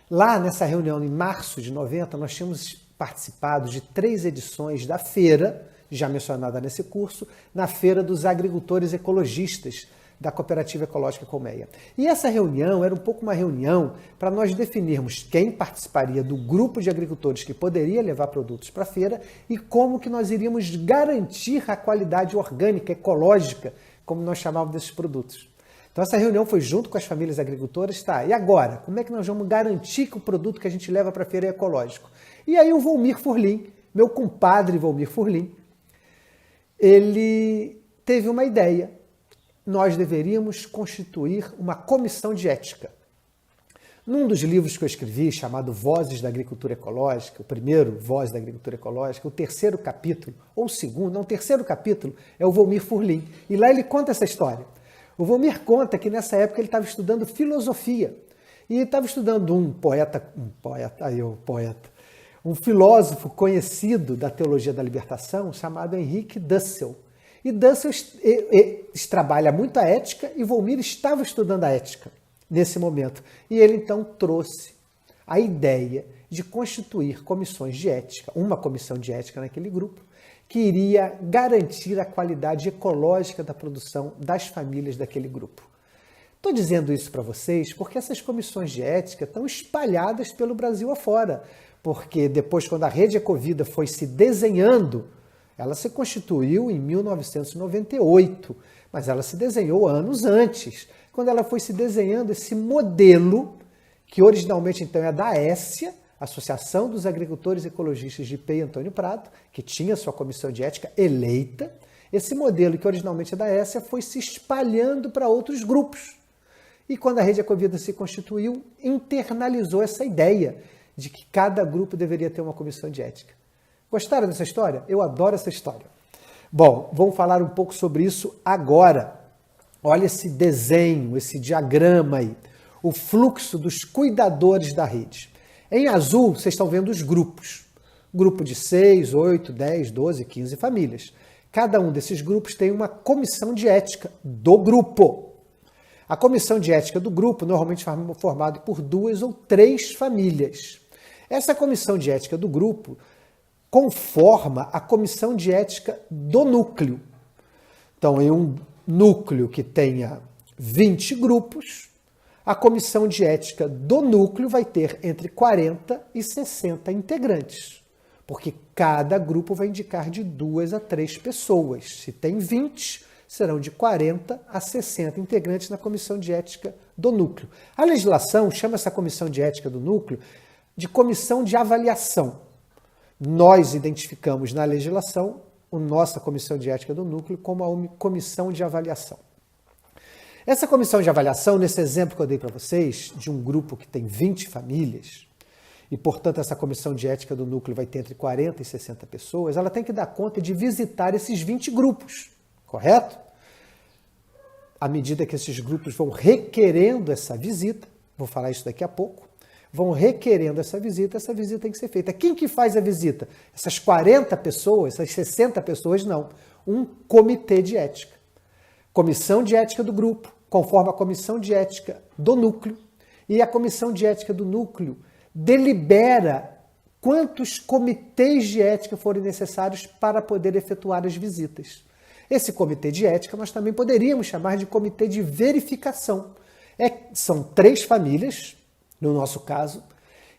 lá nessa reunião, em março de 90, nós tínhamos participado de 3 edições da feira, já mencionada nesse curso, na Feira dos Agricultores Ecologistas, da Cooperativa Ecológica Colmeia. E essa reunião era um pouco uma reunião para nós definirmos quem participaria do grupo de agricultores que poderia levar produtos para a feira e como que nós iríamos garantir a qualidade orgânica, ecológica, como nós chamávamos desses produtos. Então essa reunião foi junto com as famílias agricultoras, tá? E agora, como é que nós vamos garantir que o produto que a gente leva para a feira é ecológico? E aí o Volmir Furlim, meu compadre Volmir Furlim, ele teve uma ideia. Nós deveríamos constituir uma comissão de ética. Num dos livros que eu escrevi, chamado Vozes da Agricultura Ecológica, o primeiro, Voz da Agricultura Ecológica, o terceiro capítulo, ou o segundo, não, o terceiro capítulo é o Volmir Furlim. E lá ele conta essa história. O Volmir conta que nessa época ele estava estudando filosofia. E estava estudando um filósofo conhecido da teologia da libertação, chamado Henrique Dussel. E Dussel trabalha muito a ética e Volmir estava estudando a ética nesse momento. E ele então trouxe a ideia de constituir comissões de ética, uma comissão de ética naquele grupo, que iria garantir a qualidade ecológica da produção das famílias daquele grupo. Estou dizendo isso para vocês porque essas comissões de ética estão espalhadas pelo Brasil afora, porque depois, quando a Rede Ecovida foi se desenhando, ela se constituiu em 1998, mas ela se desenhou anos antes, quando ela foi se desenhando esse modelo, que originalmente então é da AÉSIA, Associação dos Agricultores Ecologistas de Ipê e Antônio Prado, que tinha sua comissão de ética eleita. Esse modelo, que originalmente é da AÉSIA, foi se espalhando para outros grupos. E quando a Rede Ecovida se constituiu, internalizou essa ideia de que cada grupo deveria ter uma comissão de ética. Gostaram dessa história? Eu adoro essa história. Bom, vamos falar um pouco sobre isso agora. Olha esse desenho, esse diagrama aí. O fluxo dos cuidadores da rede. Em azul, vocês estão vendo os grupos. Grupo de 6, 8, 10, 12, 15 famílias. Cada um desses grupos tem uma comissão de ética do grupo. A comissão de ética do grupo normalmente é formada por 2 ou 3 famílias. Essa comissão de ética do grupo conforma a comissão de ética do núcleo. Então, em um núcleo que tenha 20 grupos, a comissão de ética do núcleo vai ter entre 40 e 60 integrantes, porque cada grupo vai indicar de 2 a 3 pessoas. Se tem 20, serão de 40 a 60 integrantes na comissão de ética do núcleo. A legislação chama essa comissão de ética do núcleo de comissão de avaliação. Nós identificamos na legislação a nossa comissão de ética do núcleo como a comissão de avaliação. Essa comissão de avaliação, nesse exemplo que eu dei para vocês, de um grupo que tem 20 famílias, e, portanto, essa comissão de ética do núcleo vai ter entre 40 e 60 pessoas, ela tem que dar conta de visitar esses 20 grupos, correto? À medida que esses grupos vão requerendo essa visita, vou falar isso daqui a pouco, vão requerendo essa visita tem que ser feita. Quem que faz a visita? Essas 40 pessoas, essas 60 pessoas, não. Um comitê de ética. Comissão de ética do grupo, conforme a comissão de ética do núcleo, e a comissão de ética do núcleo delibera quantos comitês de ética forem necessários para poder efetuar as visitas. Esse comitê de ética nós também poderíamos chamar de comitê de verificação. São 3 famílias, no nosso caso,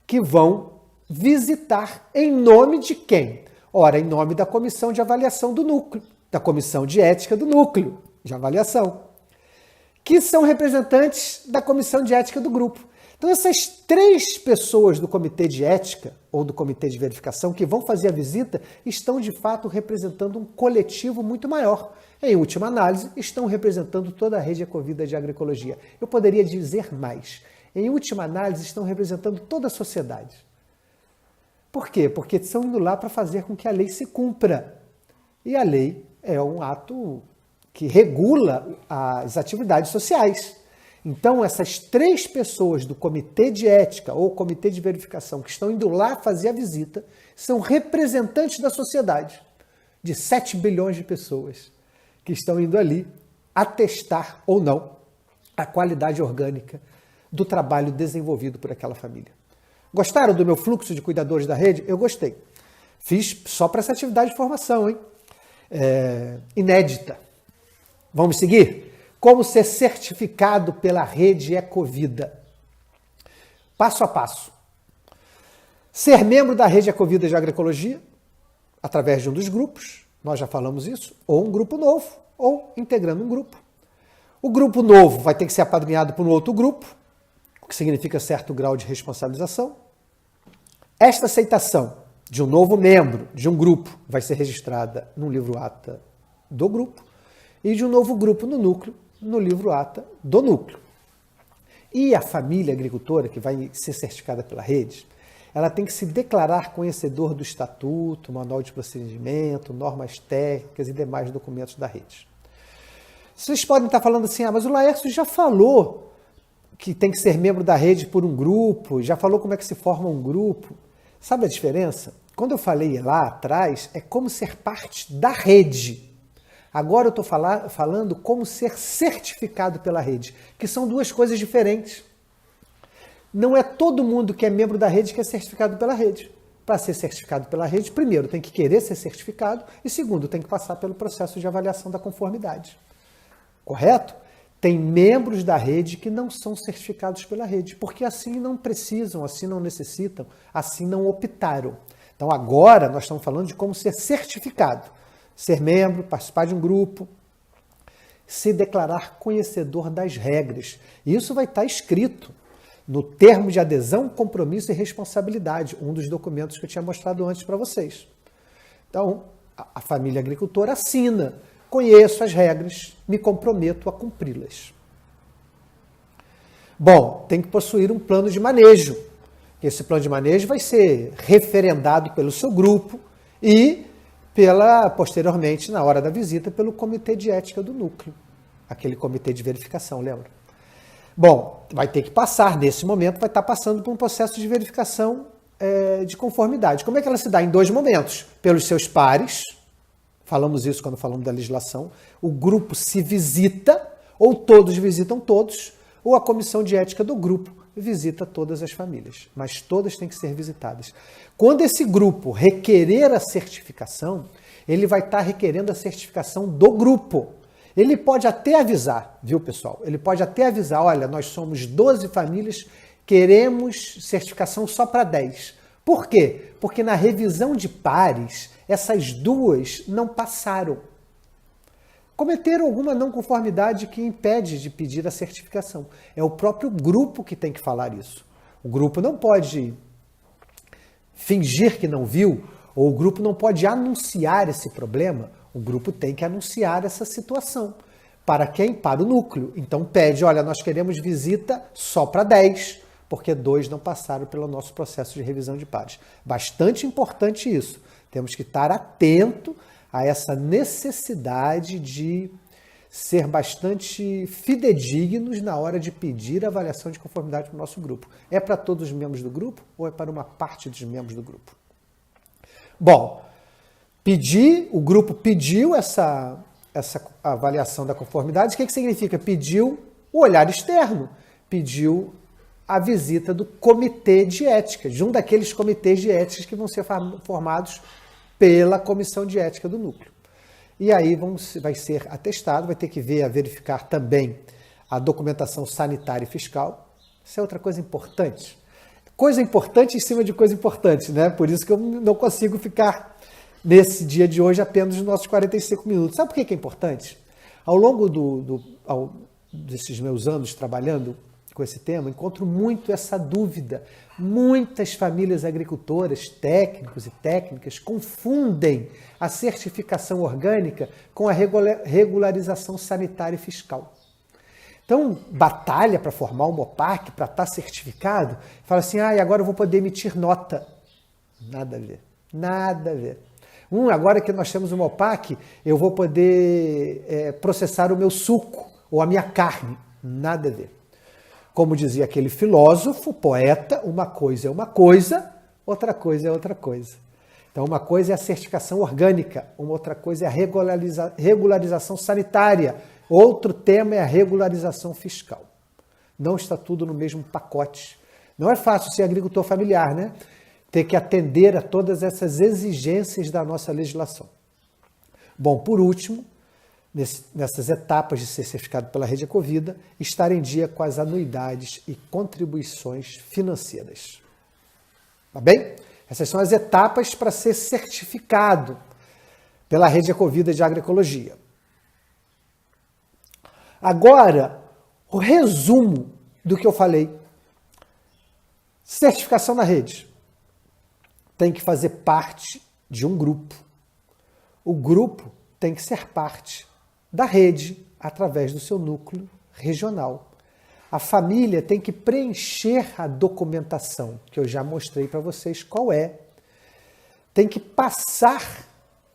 que vão visitar em nome de quem? Ora, em nome da comissão de avaliação do núcleo, da comissão de ética do núcleo de avaliação, que são representantes da comissão de ética do grupo. Então, essas 3 pessoas do comitê de ética ou do comitê de verificação que vão fazer a visita estão, de fato, representando um coletivo muito maior. Em última análise, estão representando toda a rede Ecovida de agroecologia. Eu poderia dizer mais. Em última análise, estão representando toda a sociedade. Por quê? Porque estão indo lá para fazer com que a lei se cumpra. E a lei é um ato que regula as atividades sociais. Então, essas 3 pessoas do comitê de ética ou comitê de verificação que estão indo lá fazer a visita são representantes da sociedade, de 7 bilhões de pessoas que estão indo ali atestar ou não a qualidade orgânica do trabalho desenvolvido por aquela família. Gostaram do meu fluxo de cuidadores da rede? Eu gostei. Fiz só para essa atividade de formação, hein? Inédita. Vamos seguir? Como ser certificado pela rede Ecovida. Passo a passo. Ser membro da rede Ecovida de agroecologia, através de um dos grupos, nós já falamos isso, ou um grupo novo, ou integrando um grupo. O grupo novo vai ter que ser apadrinhado por um outro grupo, o que significa certo grau de responsabilização. Esta aceitação de um novo membro de um grupo vai ser registrada no livro ata do grupo, e de um novo grupo no núcleo, no livro ata do núcleo. E a família agricultora, que vai ser certificada pela rede, ela tem que se declarar conhecedor do estatuto, manual de procedimento, normas técnicas e demais documentos da rede. Vocês podem estar falando assim, mas o Laércio já falou que tem que ser membro da rede por um grupo, já falou como é que se forma um grupo. Sabe a diferença? Quando eu falei lá atrás, é como ser parte da rede. Agora eu estou falando como ser certificado pela rede, que são 2 coisas diferentes. Não é todo mundo que é membro da rede que é certificado pela rede. Para ser certificado pela rede, primeiro tem que querer ser certificado e segundo tem que passar pelo processo de avaliação da conformidade. Correto? Tem membros da rede que não são certificados pela rede, porque assim não precisam, assim não necessitam, assim não optaram. Então agora nós estamos falando de como ser certificado, ser membro, participar de um grupo, se declarar conhecedor das regras. Isso vai estar escrito no termo de adesão, compromisso e responsabilidade, um dos documentos que eu tinha mostrado antes para vocês. Então, a família agricultora assina, conheço as regras, me comprometo a cumpri-las. Bom, tem que possuir um plano de manejo. Esse plano de manejo vai ser referendado pelo seu grupo e, posteriormente, na hora da visita, pelo comitê de ética do núcleo. Aquele comitê de verificação, lembra? Bom, vai ter que passar, nesse momento, vai estar passando por um processo de verificação de conformidade. Como é que ela se dá? Em 2 momentos. Pelos seus pares, falamos isso quando falamos da legislação, o grupo se visita, ou todos visitam todos, ou a comissão de ética do grupo visita todas as famílias, mas todas têm que ser visitadas. Quando esse grupo requerer a certificação, ele vai estar requerendo a certificação do grupo. Ele pode até avisar, viu, pessoal? Ele pode até avisar, olha, nós somos 12 famílias, queremos certificação só para 10. Por quê? Porque na revisão de pares, essas 2 não passaram. Cometeram alguma não conformidade que impede de pedir a certificação. É o próprio grupo que tem que falar isso. O grupo não pode fingir que não viu, ou o grupo não pode anunciar esse problema. O grupo tem que anunciar essa situação. Para quem? Para o núcleo. Então pede, olha, nós queremos visita só para 10, porque 2 não passaram pelo nosso processo de revisão de pares. Bastante importante isso. Temos que estar atento a essa necessidade de ser bastante fidedignos na hora de pedir a avaliação de conformidade para o nosso grupo. É para todos os membros do grupo ou é para uma parte dos membros do grupo? Bom, o grupo pediu essa avaliação da conformidade. O que significa? Pediu o olhar externo, pediu a visita do comitê de ética, de um daqueles comitês de ética que vão ser formados pela comissão de ética do núcleo. E aí vai ser atestado, vai ter que verificar também a documentação sanitária e fiscal. Isso é outra coisa importante. Coisa importante em cima de coisa importante, né? Por isso que eu não consigo ficar nesse dia de hoje apenas nos nossos 45 minutos. Sabe por que é importante? Ao longo desses meus anos trabalhando com esse tema, encontro muito essa dúvida. Muitas famílias agricultoras, técnicos e técnicas, confundem a certificação orgânica com a regularização sanitária e fiscal. Então, batalha para formar uma OPAC, para estar certificado, fala assim, agora eu vou poder emitir nota. Nada a ver, nada a ver. Agora que nós temos uma OPAC, eu vou poder processar o meu suco ou a minha carne. Nada a ver. Como dizia aquele filósofo, poeta, uma coisa é uma coisa, outra coisa é outra coisa. Então, uma coisa é a certificação orgânica, uma outra coisa é a regularização sanitária, outro tema é a regularização fiscal. Não está tudo no mesmo pacote. Não é fácil ser agricultor familiar, né? Ter que atender a todas essas exigências da nossa legislação. Bom, por último, nessas etapas de ser certificado pela Rede Ecovida, estar em dia com as anuidades e contribuições financeiras. Tá bem? Essas são as etapas para ser certificado pela Rede Ecovida de Agroecologia. Agora, o resumo do que eu falei. Certificação na rede. Tem que fazer parte de um grupo. O grupo tem que ser parte da rede através do seu núcleo regional. A família tem que preencher a documentação, que eu já mostrei para vocês qual é. Tem que passar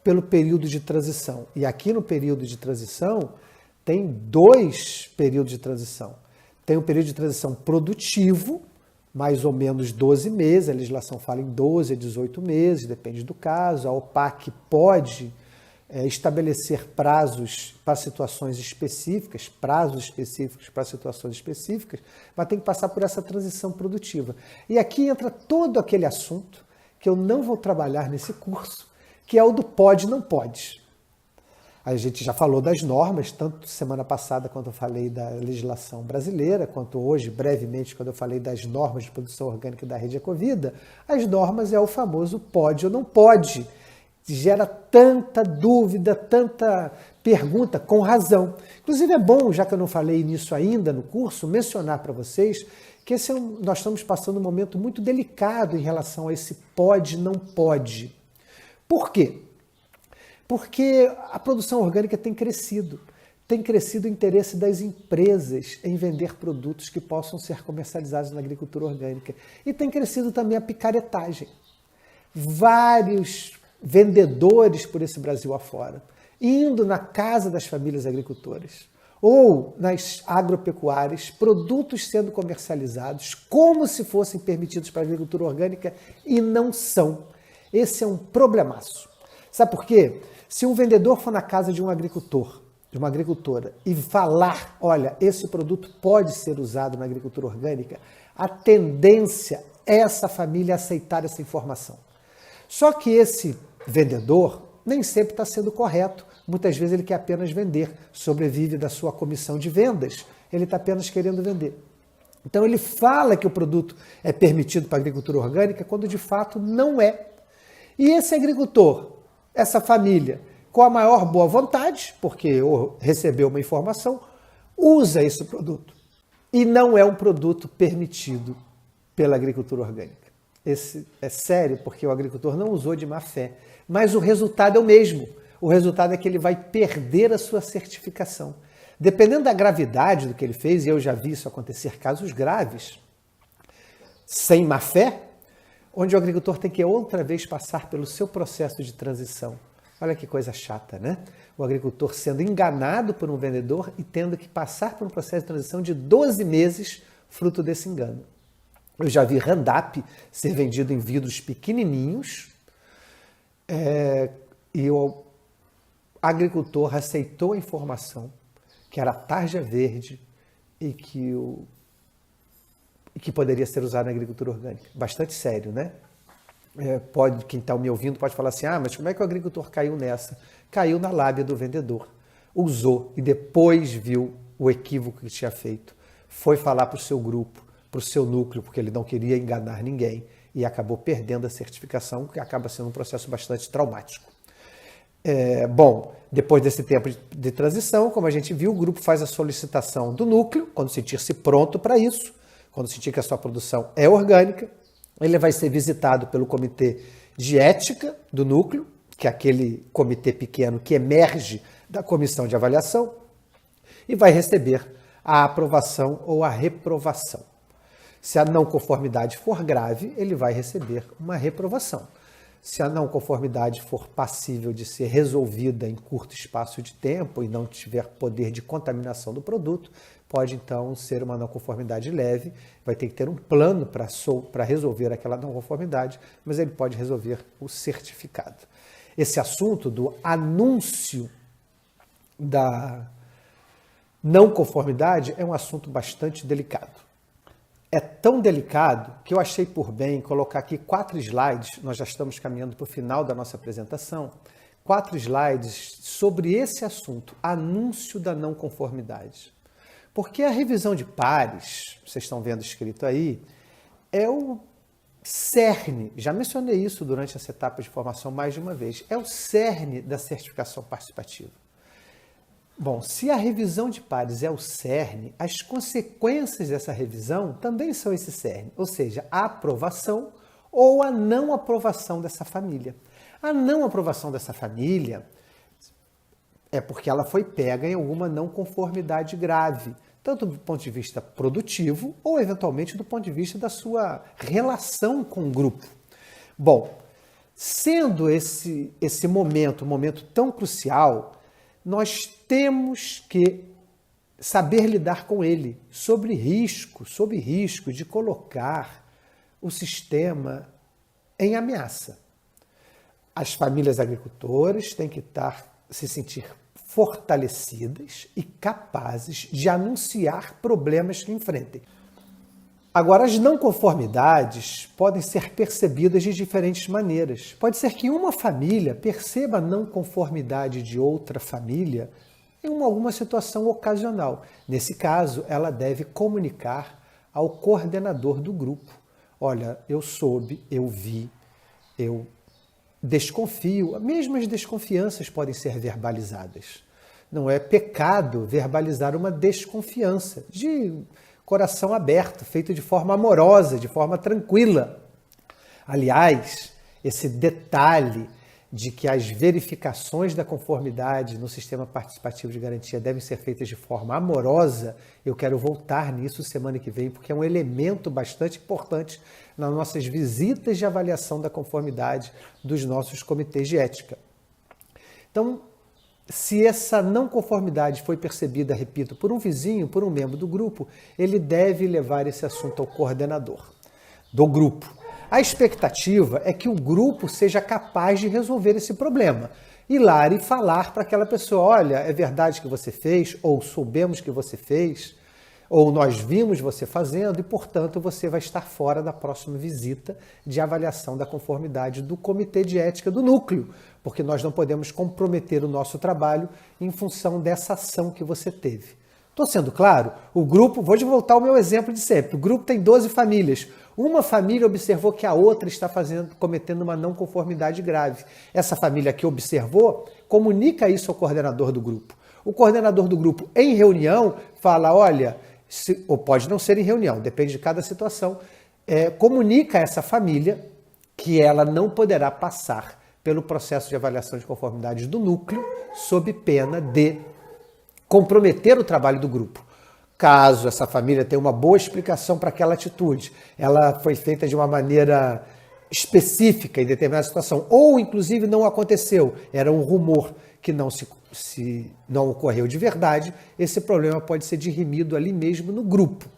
pelo período de transição. E aqui no período de transição, tem 2 períodos de transição. Tem um período de transição produtivo, mais ou menos 12 meses, a legislação fala em 12 a 18 meses, depende do caso. A OPAC pode estabelecer prazos para situações específicas, mas tem que passar por essa transição produtiva. E aqui entra todo aquele assunto que eu não vou trabalhar nesse curso, que é o do pode e não pode. A gente já falou das normas, tanto semana passada quando eu falei da legislação brasileira, quanto hoje, brevemente, quando eu falei das normas de produção orgânica da Rede Ecovida. As normas é o famoso pode ou não pode. Gera tanta dúvida, tanta pergunta, com razão. Inclusive é bom, já que eu não falei nisso ainda no curso, mencionar para vocês que nós estamos passando um momento muito delicado em relação a esse pode, não pode. Por quê? Porque a produção orgânica tem crescido o interesse das empresas em vender produtos que possam ser comercializados na agricultura orgânica. E tem crescido também a picaretagem. Vários vendedores por esse Brasil afora, indo na casa das famílias agricultoras ou nas agropecuárias, produtos sendo comercializados como se fossem permitidos para a agricultura orgânica e não são. Esse é um problemaço. Sabe por quê? Se um vendedor for na casa de um agricultor, de uma agricultora, e falar, olha, esse produto pode ser usado na agricultura orgânica, a tendência é essa família aceitar essa informação. Só que esse vendedor nem sempre está sendo correto. Muitas vezes ele quer apenas vender, sobrevive da sua comissão de vendas, ele está apenas querendo vender. Então ele fala que o produto é permitido para a agricultura orgânica, quando de fato não é. E esse agricultor, essa família, com a maior boa vontade, porque recebeu uma informação, usa esse produto. E não é um produto permitido pela agricultura orgânica. Esse é sério, porque o agricultor não usou de má fé. Mas o resultado é o mesmo. O resultado é que ele vai perder a sua certificação. Dependendo da gravidade do que ele fez, e eu já vi isso acontecer, casos graves, sem má fé, onde o agricultor tem que outra vez passar pelo seu processo de transição. Olha que coisa chata, né? O agricultor sendo enganado por um vendedor e tendo que passar por um processo de transição de 12 meses, fruto desse engano. Eu já vi Roundup ser vendido em vidros pequenininhos e o agricultor aceitou a informação que era tarja verde e que poderia ser usado na agricultura orgânica. Bastante sério, né? Quem está me ouvindo pode falar assim, mas como é que o agricultor caiu nessa? Caiu na lábia do vendedor. Usou e depois viu o equívoco que tinha feito. Foi falar para o seu grupo, para o seu núcleo, porque ele não queria enganar ninguém e acabou perdendo a certificação, que acaba sendo um processo bastante traumático. Depois desse tempo de transição, como a gente viu, o grupo faz a solicitação do núcleo, quando sentir-se pronto para isso, quando sentir que a sua produção é orgânica, ele vai ser visitado pelo comitê de ética do núcleo, que é aquele comitê pequeno que emerge da comissão de avaliação, e vai receber a aprovação ou a reprovação. Se a não conformidade for grave, ele vai receber uma reprovação. Se a não conformidade for passível de ser resolvida em curto espaço de tempo e não tiver poder de contaminação do produto, pode então ser uma não conformidade leve, vai ter que ter um plano para resolver aquela não conformidade, mas ele pode resolver o certificado. Esse assunto do anúncio da não conformidade é um assunto bastante delicado. É tão delicado que eu achei por bem colocar aqui 4 slides, nós já estamos caminhando para o final da nossa apresentação, 4 slides sobre esse assunto, anúncio da não conformidade. Porque a revisão de pares, vocês estão vendo escrito aí, é o cerne, já mencionei isso durante essa etapa de formação mais de uma vez, é o cerne da certificação participativa. Bom, se a revisão de pares é o cerne, as consequências dessa revisão também são esse cerne, ou seja, a aprovação ou a não aprovação dessa família. A não aprovação dessa família é porque ela foi pega em alguma não conformidade grave, tanto do ponto de vista produtivo ou, eventualmente, do ponto de vista da sua relação com o grupo. Bom, sendo esse momento um momento tão crucial, nós temos que saber lidar com ele, sob risco de colocar o sistema em ameaça. As famílias agricultoras têm que se sentir fortalecidas e capazes de anunciar problemas que enfrentem. Agora, as não conformidades podem ser percebidas de diferentes maneiras. Pode ser que uma família perceba a não conformidade de outra família em alguma situação ocasional. Nesse caso, ela deve comunicar ao coordenador do grupo. Olha, eu soube, eu vi, eu desconfio. Mesmo as desconfianças podem ser verbalizadas. Não é pecado verbalizar uma desconfiança de coração aberto, feito de forma amorosa, de forma tranquila. Aliás, esse detalhe de que as verificações da conformidade no sistema participativo de garantia devem ser feitas de forma amorosa, eu quero voltar nisso semana que vem, porque é um elemento bastante importante nas nossas visitas de avaliação da conformidade dos nossos comitês de ética. Então, se essa não conformidade foi percebida, repito, por um vizinho, por um membro do grupo, ele deve levar esse assunto ao coordenador do grupo. A expectativa é que o grupo seja capaz de resolver esse problema. Ir lá e falar para aquela pessoa, olha, é verdade que você fez, ou soubemos que você fez, ou nós vimos você fazendo e, portanto, você vai estar fora da próxima visita de avaliação da conformidade do Comitê de Ética do Núcleo, porque nós não podemos comprometer o nosso trabalho em função dessa ação que você teve. Estou sendo claro? O grupo, vou voltar ao meu exemplo de sempre, o grupo tem 12 famílias. Uma família observou que a outra está cometendo uma não conformidade grave. Essa família que observou comunica isso ao coordenador do grupo. O coordenador do grupo, em reunião, fala, olha, ou pode não ser em reunião, depende de cada situação, comunica a essa família que ela não poderá passar pelo processo de avaliação de conformidade do núcleo sob pena de comprometer o trabalho do grupo. Caso essa família tenha uma boa explicação para aquela atitude, ela foi feita de uma maneira específica em determinada situação, ou inclusive não aconteceu, era um rumor que não se não ocorreu de verdade, esse problema pode ser dirimido ali mesmo no grupo.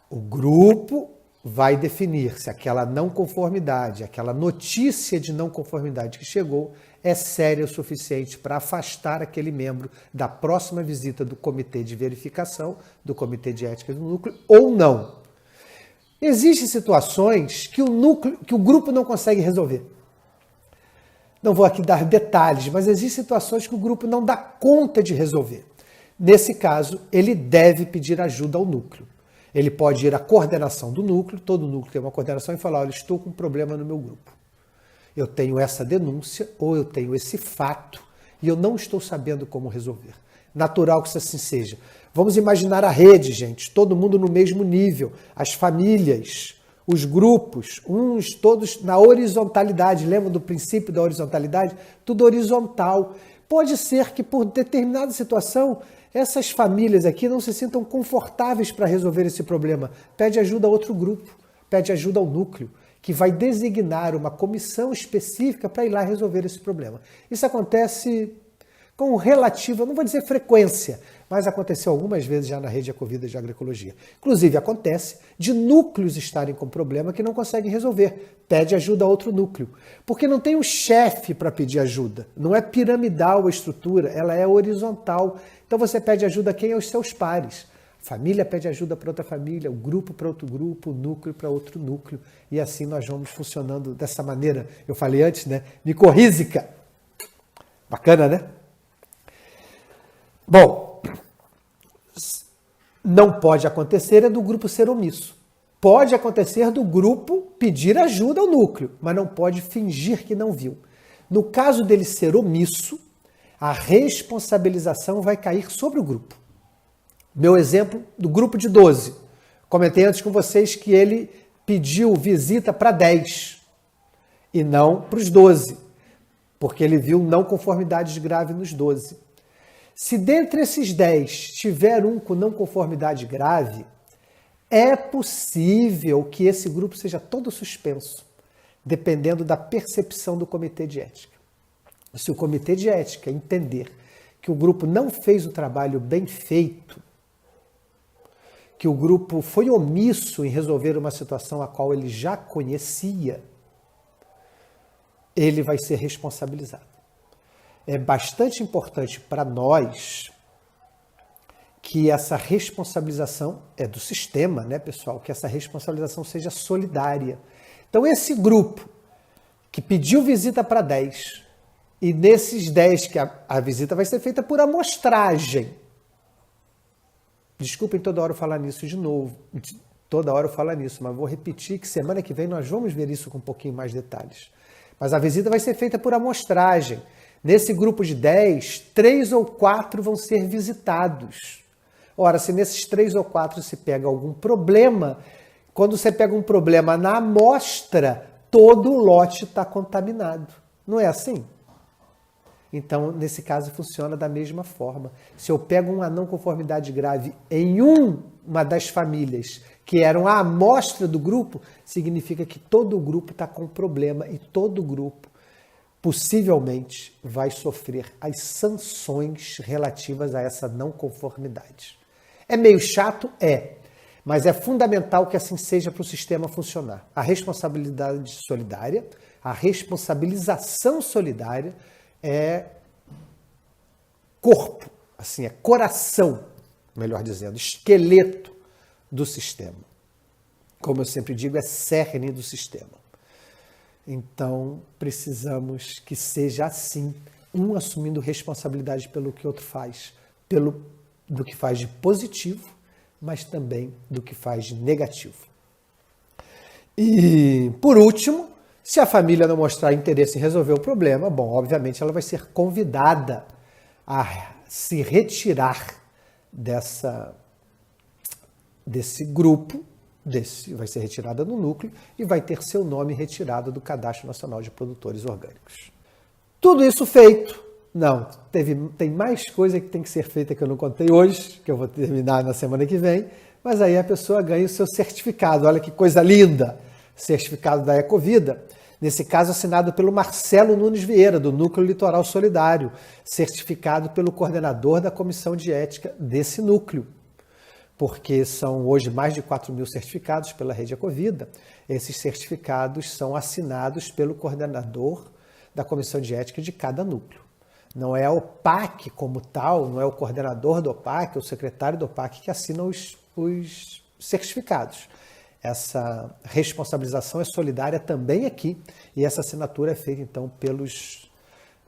O grupo vai definir se aquela não conformidade, aquela notícia de não conformidade que chegou é séria o suficiente para afastar aquele membro da próxima visita do comitê de verificação, do comitê de ética do núcleo, ou não. Existem situações que o grupo não consegue resolver. Não vou aqui dar detalhes, mas existem situações que o grupo não dá conta de resolver. Nesse caso, ele deve pedir ajuda ao núcleo. Ele pode ir à coordenação do núcleo, todo núcleo tem uma coordenação, e falar, olha, estou com um problema no meu grupo. Eu tenho essa denúncia ou eu tenho esse fato e eu não estou sabendo como resolver. Natural que isso assim seja. Vamos imaginar a rede, gente, todo mundo no mesmo nível, as famílias, os grupos, uns todos na horizontalidade. Lembra do princípio da horizontalidade? Tudo horizontal. Pode ser que por determinada situação essas famílias aqui não se sintam confortáveis para resolver esse problema. Pede ajuda a outro grupo, pede ajuda ao núcleo, que vai designar uma comissão específica para ir lá resolver esse problema. Isso acontece com relativa, não vou dizer frequência, mas aconteceu algumas vezes já na rede Ecovida de Agroecologia. Inclusive, acontece de núcleos estarem com problema que não conseguem resolver. Pede ajuda a outro núcleo. Porque não tem um chefe para pedir ajuda. Não é piramidal a estrutura, ela é horizontal. Então você pede ajuda a quem? Aos seus pares. A família pede ajuda para outra família, o grupo para outro grupo, o núcleo para outro núcleo. E assim nós vamos funcionando dessa maneira. Eu falei antes, né? Micorrízica. Bacana, né? Bom, não pode acontecer é do grupo ser omisso. Pode acontecer do grupo pedir ajuda ao núcleo, mas não pode fingir que não viu. No caso dele ser omisso, a responsabilização vai cair sobre o grupo. Meu exemplo do grupo de 12. Comentei antes com vocês que ele pediu visita para 10 e não para os 12, porque ele viu não conformidades graves nos 12. Se dentre esses 10 tiver um com não conformidade grave, é possível que esse grupo seja todo suspenso, dependendo da percepção do comitê de ética. Se o comitê de ética entender que o grupo não fez o trabalho bem feito, que o grupo foi omisso em resolver uma situação a qual ele já conhecia, ele vai ser responsabilizado. É bastante importante para nós que essa responsabilização é do sistema, né, pessoal? Que essa responsabilização seja solidária. Então, esse grupo que pediu visita para 10, e nesses 10 que a visita vai ser feita por amostragem. Desculpem toda hora eu falar nisso de novo. Toda hora eu falo nisso, mas vou repetir que semana que vem nós vamos ver isso com um pouquinho mais detalhes. Mas a visita vai ser feita por amostragem. Nesse grupo de 10, 3 ou 4 vão ser visitados. Ora, se nesses 3 ou 4 se pega algum problema, quando você pega um problema na amostra, todo o lote está contaminado. Não é assim? Então, nesse caso, funciona da mesma forma. Se eu pego uma não conformidade grave em uma das famílias, que eram a amostra do grupo, significa que todo o grupo está com problema e todo o grupo possivelmente vai sofrer as sanções relativas a essa não conformidade. É meio chato? É. Mas é fundamental que assim seja para o sistema funcionar. A responsabilidade solidária, a responsabilização solidária é corpo, assim, é coração, melhor dizendo, esqueleto do sistema. Como eu sempre digo, é cerne do sistema. Então, precisamos que seja assim, um assumindo responsabilidade pelo que o outro faz, do que faz de positivo, mas também do que faz de negativo. E, por último, se a família não mostrar interesse em resolver o problema, bom, obviamente ela vai ser convidada a se retirar desse grupo, vai ser retirada do núcleo e vai ter seu nome retirado do Cadastro Nacional de Produtores Orgânicos. Tudo isso feito. Não, tem mais coisa que tem que ser feita que eu não contei hoje, que eu vou terminar na semana que vem, mas aí a pessoa ganha o seu certificado. Olha que coisa linda! Certificado da Ecovida. Nesse caso, assinado pelo Marcelo Nunes Vieira, do Núcleo Litoral Solidário, certificado pelo coordenador da Comissão de Ética desse núcleo, porque são hoje mais de 4.000 certificados pela Rede Ecovida. Esses certificados são assinados pelo coordenador da Comissão de Ética de cada núcleo. Não é a OPAC como tal, não é o coordenador do OPAC, o secretário do OPAC que assina os certificados. Essa responsabilização é solidária também aqui, e essa assinatura é feita, então, pelos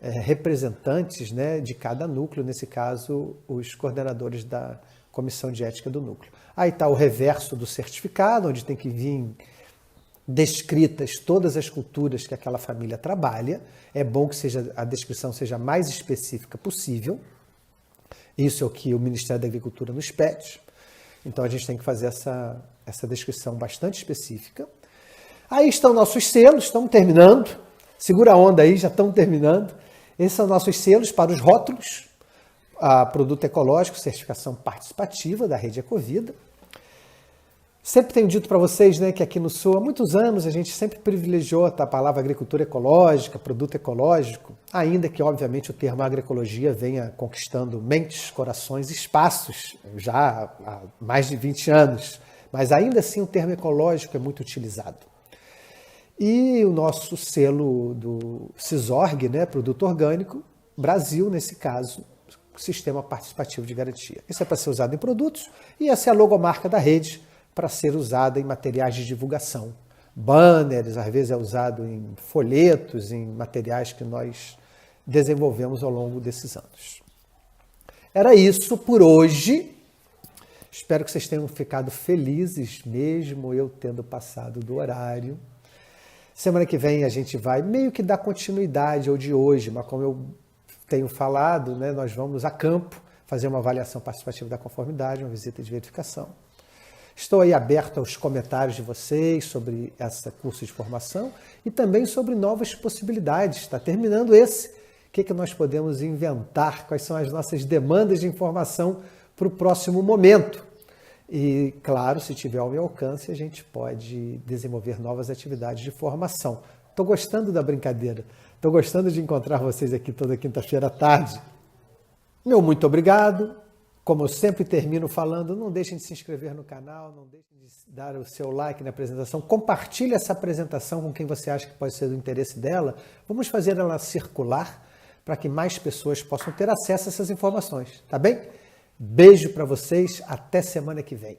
representantes, né, de cada núcleo, nesse caso, os coordenadores da Comissão de Ética do núcleo. Aí está o reverso do certificado, onde tem que vir descritas todas as culturas que aquela família trabalha. É bom que a descrição seja a mais específica possível. Isso é o que o Ministério da Agricultura nos pede. Então, a gente tem que fazer essa descrição bastante específica. Aí estão nossos selos, estamos terminando. Segura a onda aí, já estamos terminando. Esses são nossos selos para os rótulos. A Produto Ecológico, certificação participativa da Rede Ecovida. Sempre tenho dito para vocês, né, que aqui no Sul, há muitos anos, a gente sempre privilegiou a palavra agricultura ecológica, produto ecológico, ainda que, obviamente, o termo agroecologia venha conquistando mentes, corações e espaços já há mais de 20 anos. Mas ainda assim o termo ecológico é muito utilizado. E o nosso selo do CISORG, né, Produto Orgânico, Brasil, nesse caso, Sistema Participativo de Garantia. Isso é para ser usado em produtos e essa é a logomarca da rede para ser usada em materiais de divulgação. Banners, às vezes é usado em folhetos, em materiais que nós desenvolvemos ao longo desses anos. Era isso por hoje. Espero que vocês tenham ficado felizes, mesmo eu tendo passado do horário. Semana que vem a gente vai meio que dar continuidade ao de hoje, mas como eu tenho falado, né, nós vamos a campo fazer uma avaliação participativa da conformidade, uma visita de verificação. Estou aí aberto aos comentários de vocês sobre esse curso de formação e também sobre novas possibilidades. Está terminando esse. O que nós podemos inventar? Quais são as nossas demandas de informação para o próximo momento? E, claro, se tiver ao meu alcance, a gente pode desenvolver novas atividades de formação. Estou gostando da brincadeira. Estou gostando de encontrar vocês aqui toda quinta-feira à tarde. Meu muito obrigado. Como eu sempre termino falando, não deixem de se inscrever no canal, não deixem de dar o seu like na apresentação, compartilhe essa apresentação com quem você acha que pode ser do interesse dela. Vamos fazer ela circular para que mais pessoas possam ter acesso a essas informações, tá bem? Beijo para vocês, até semana que vem.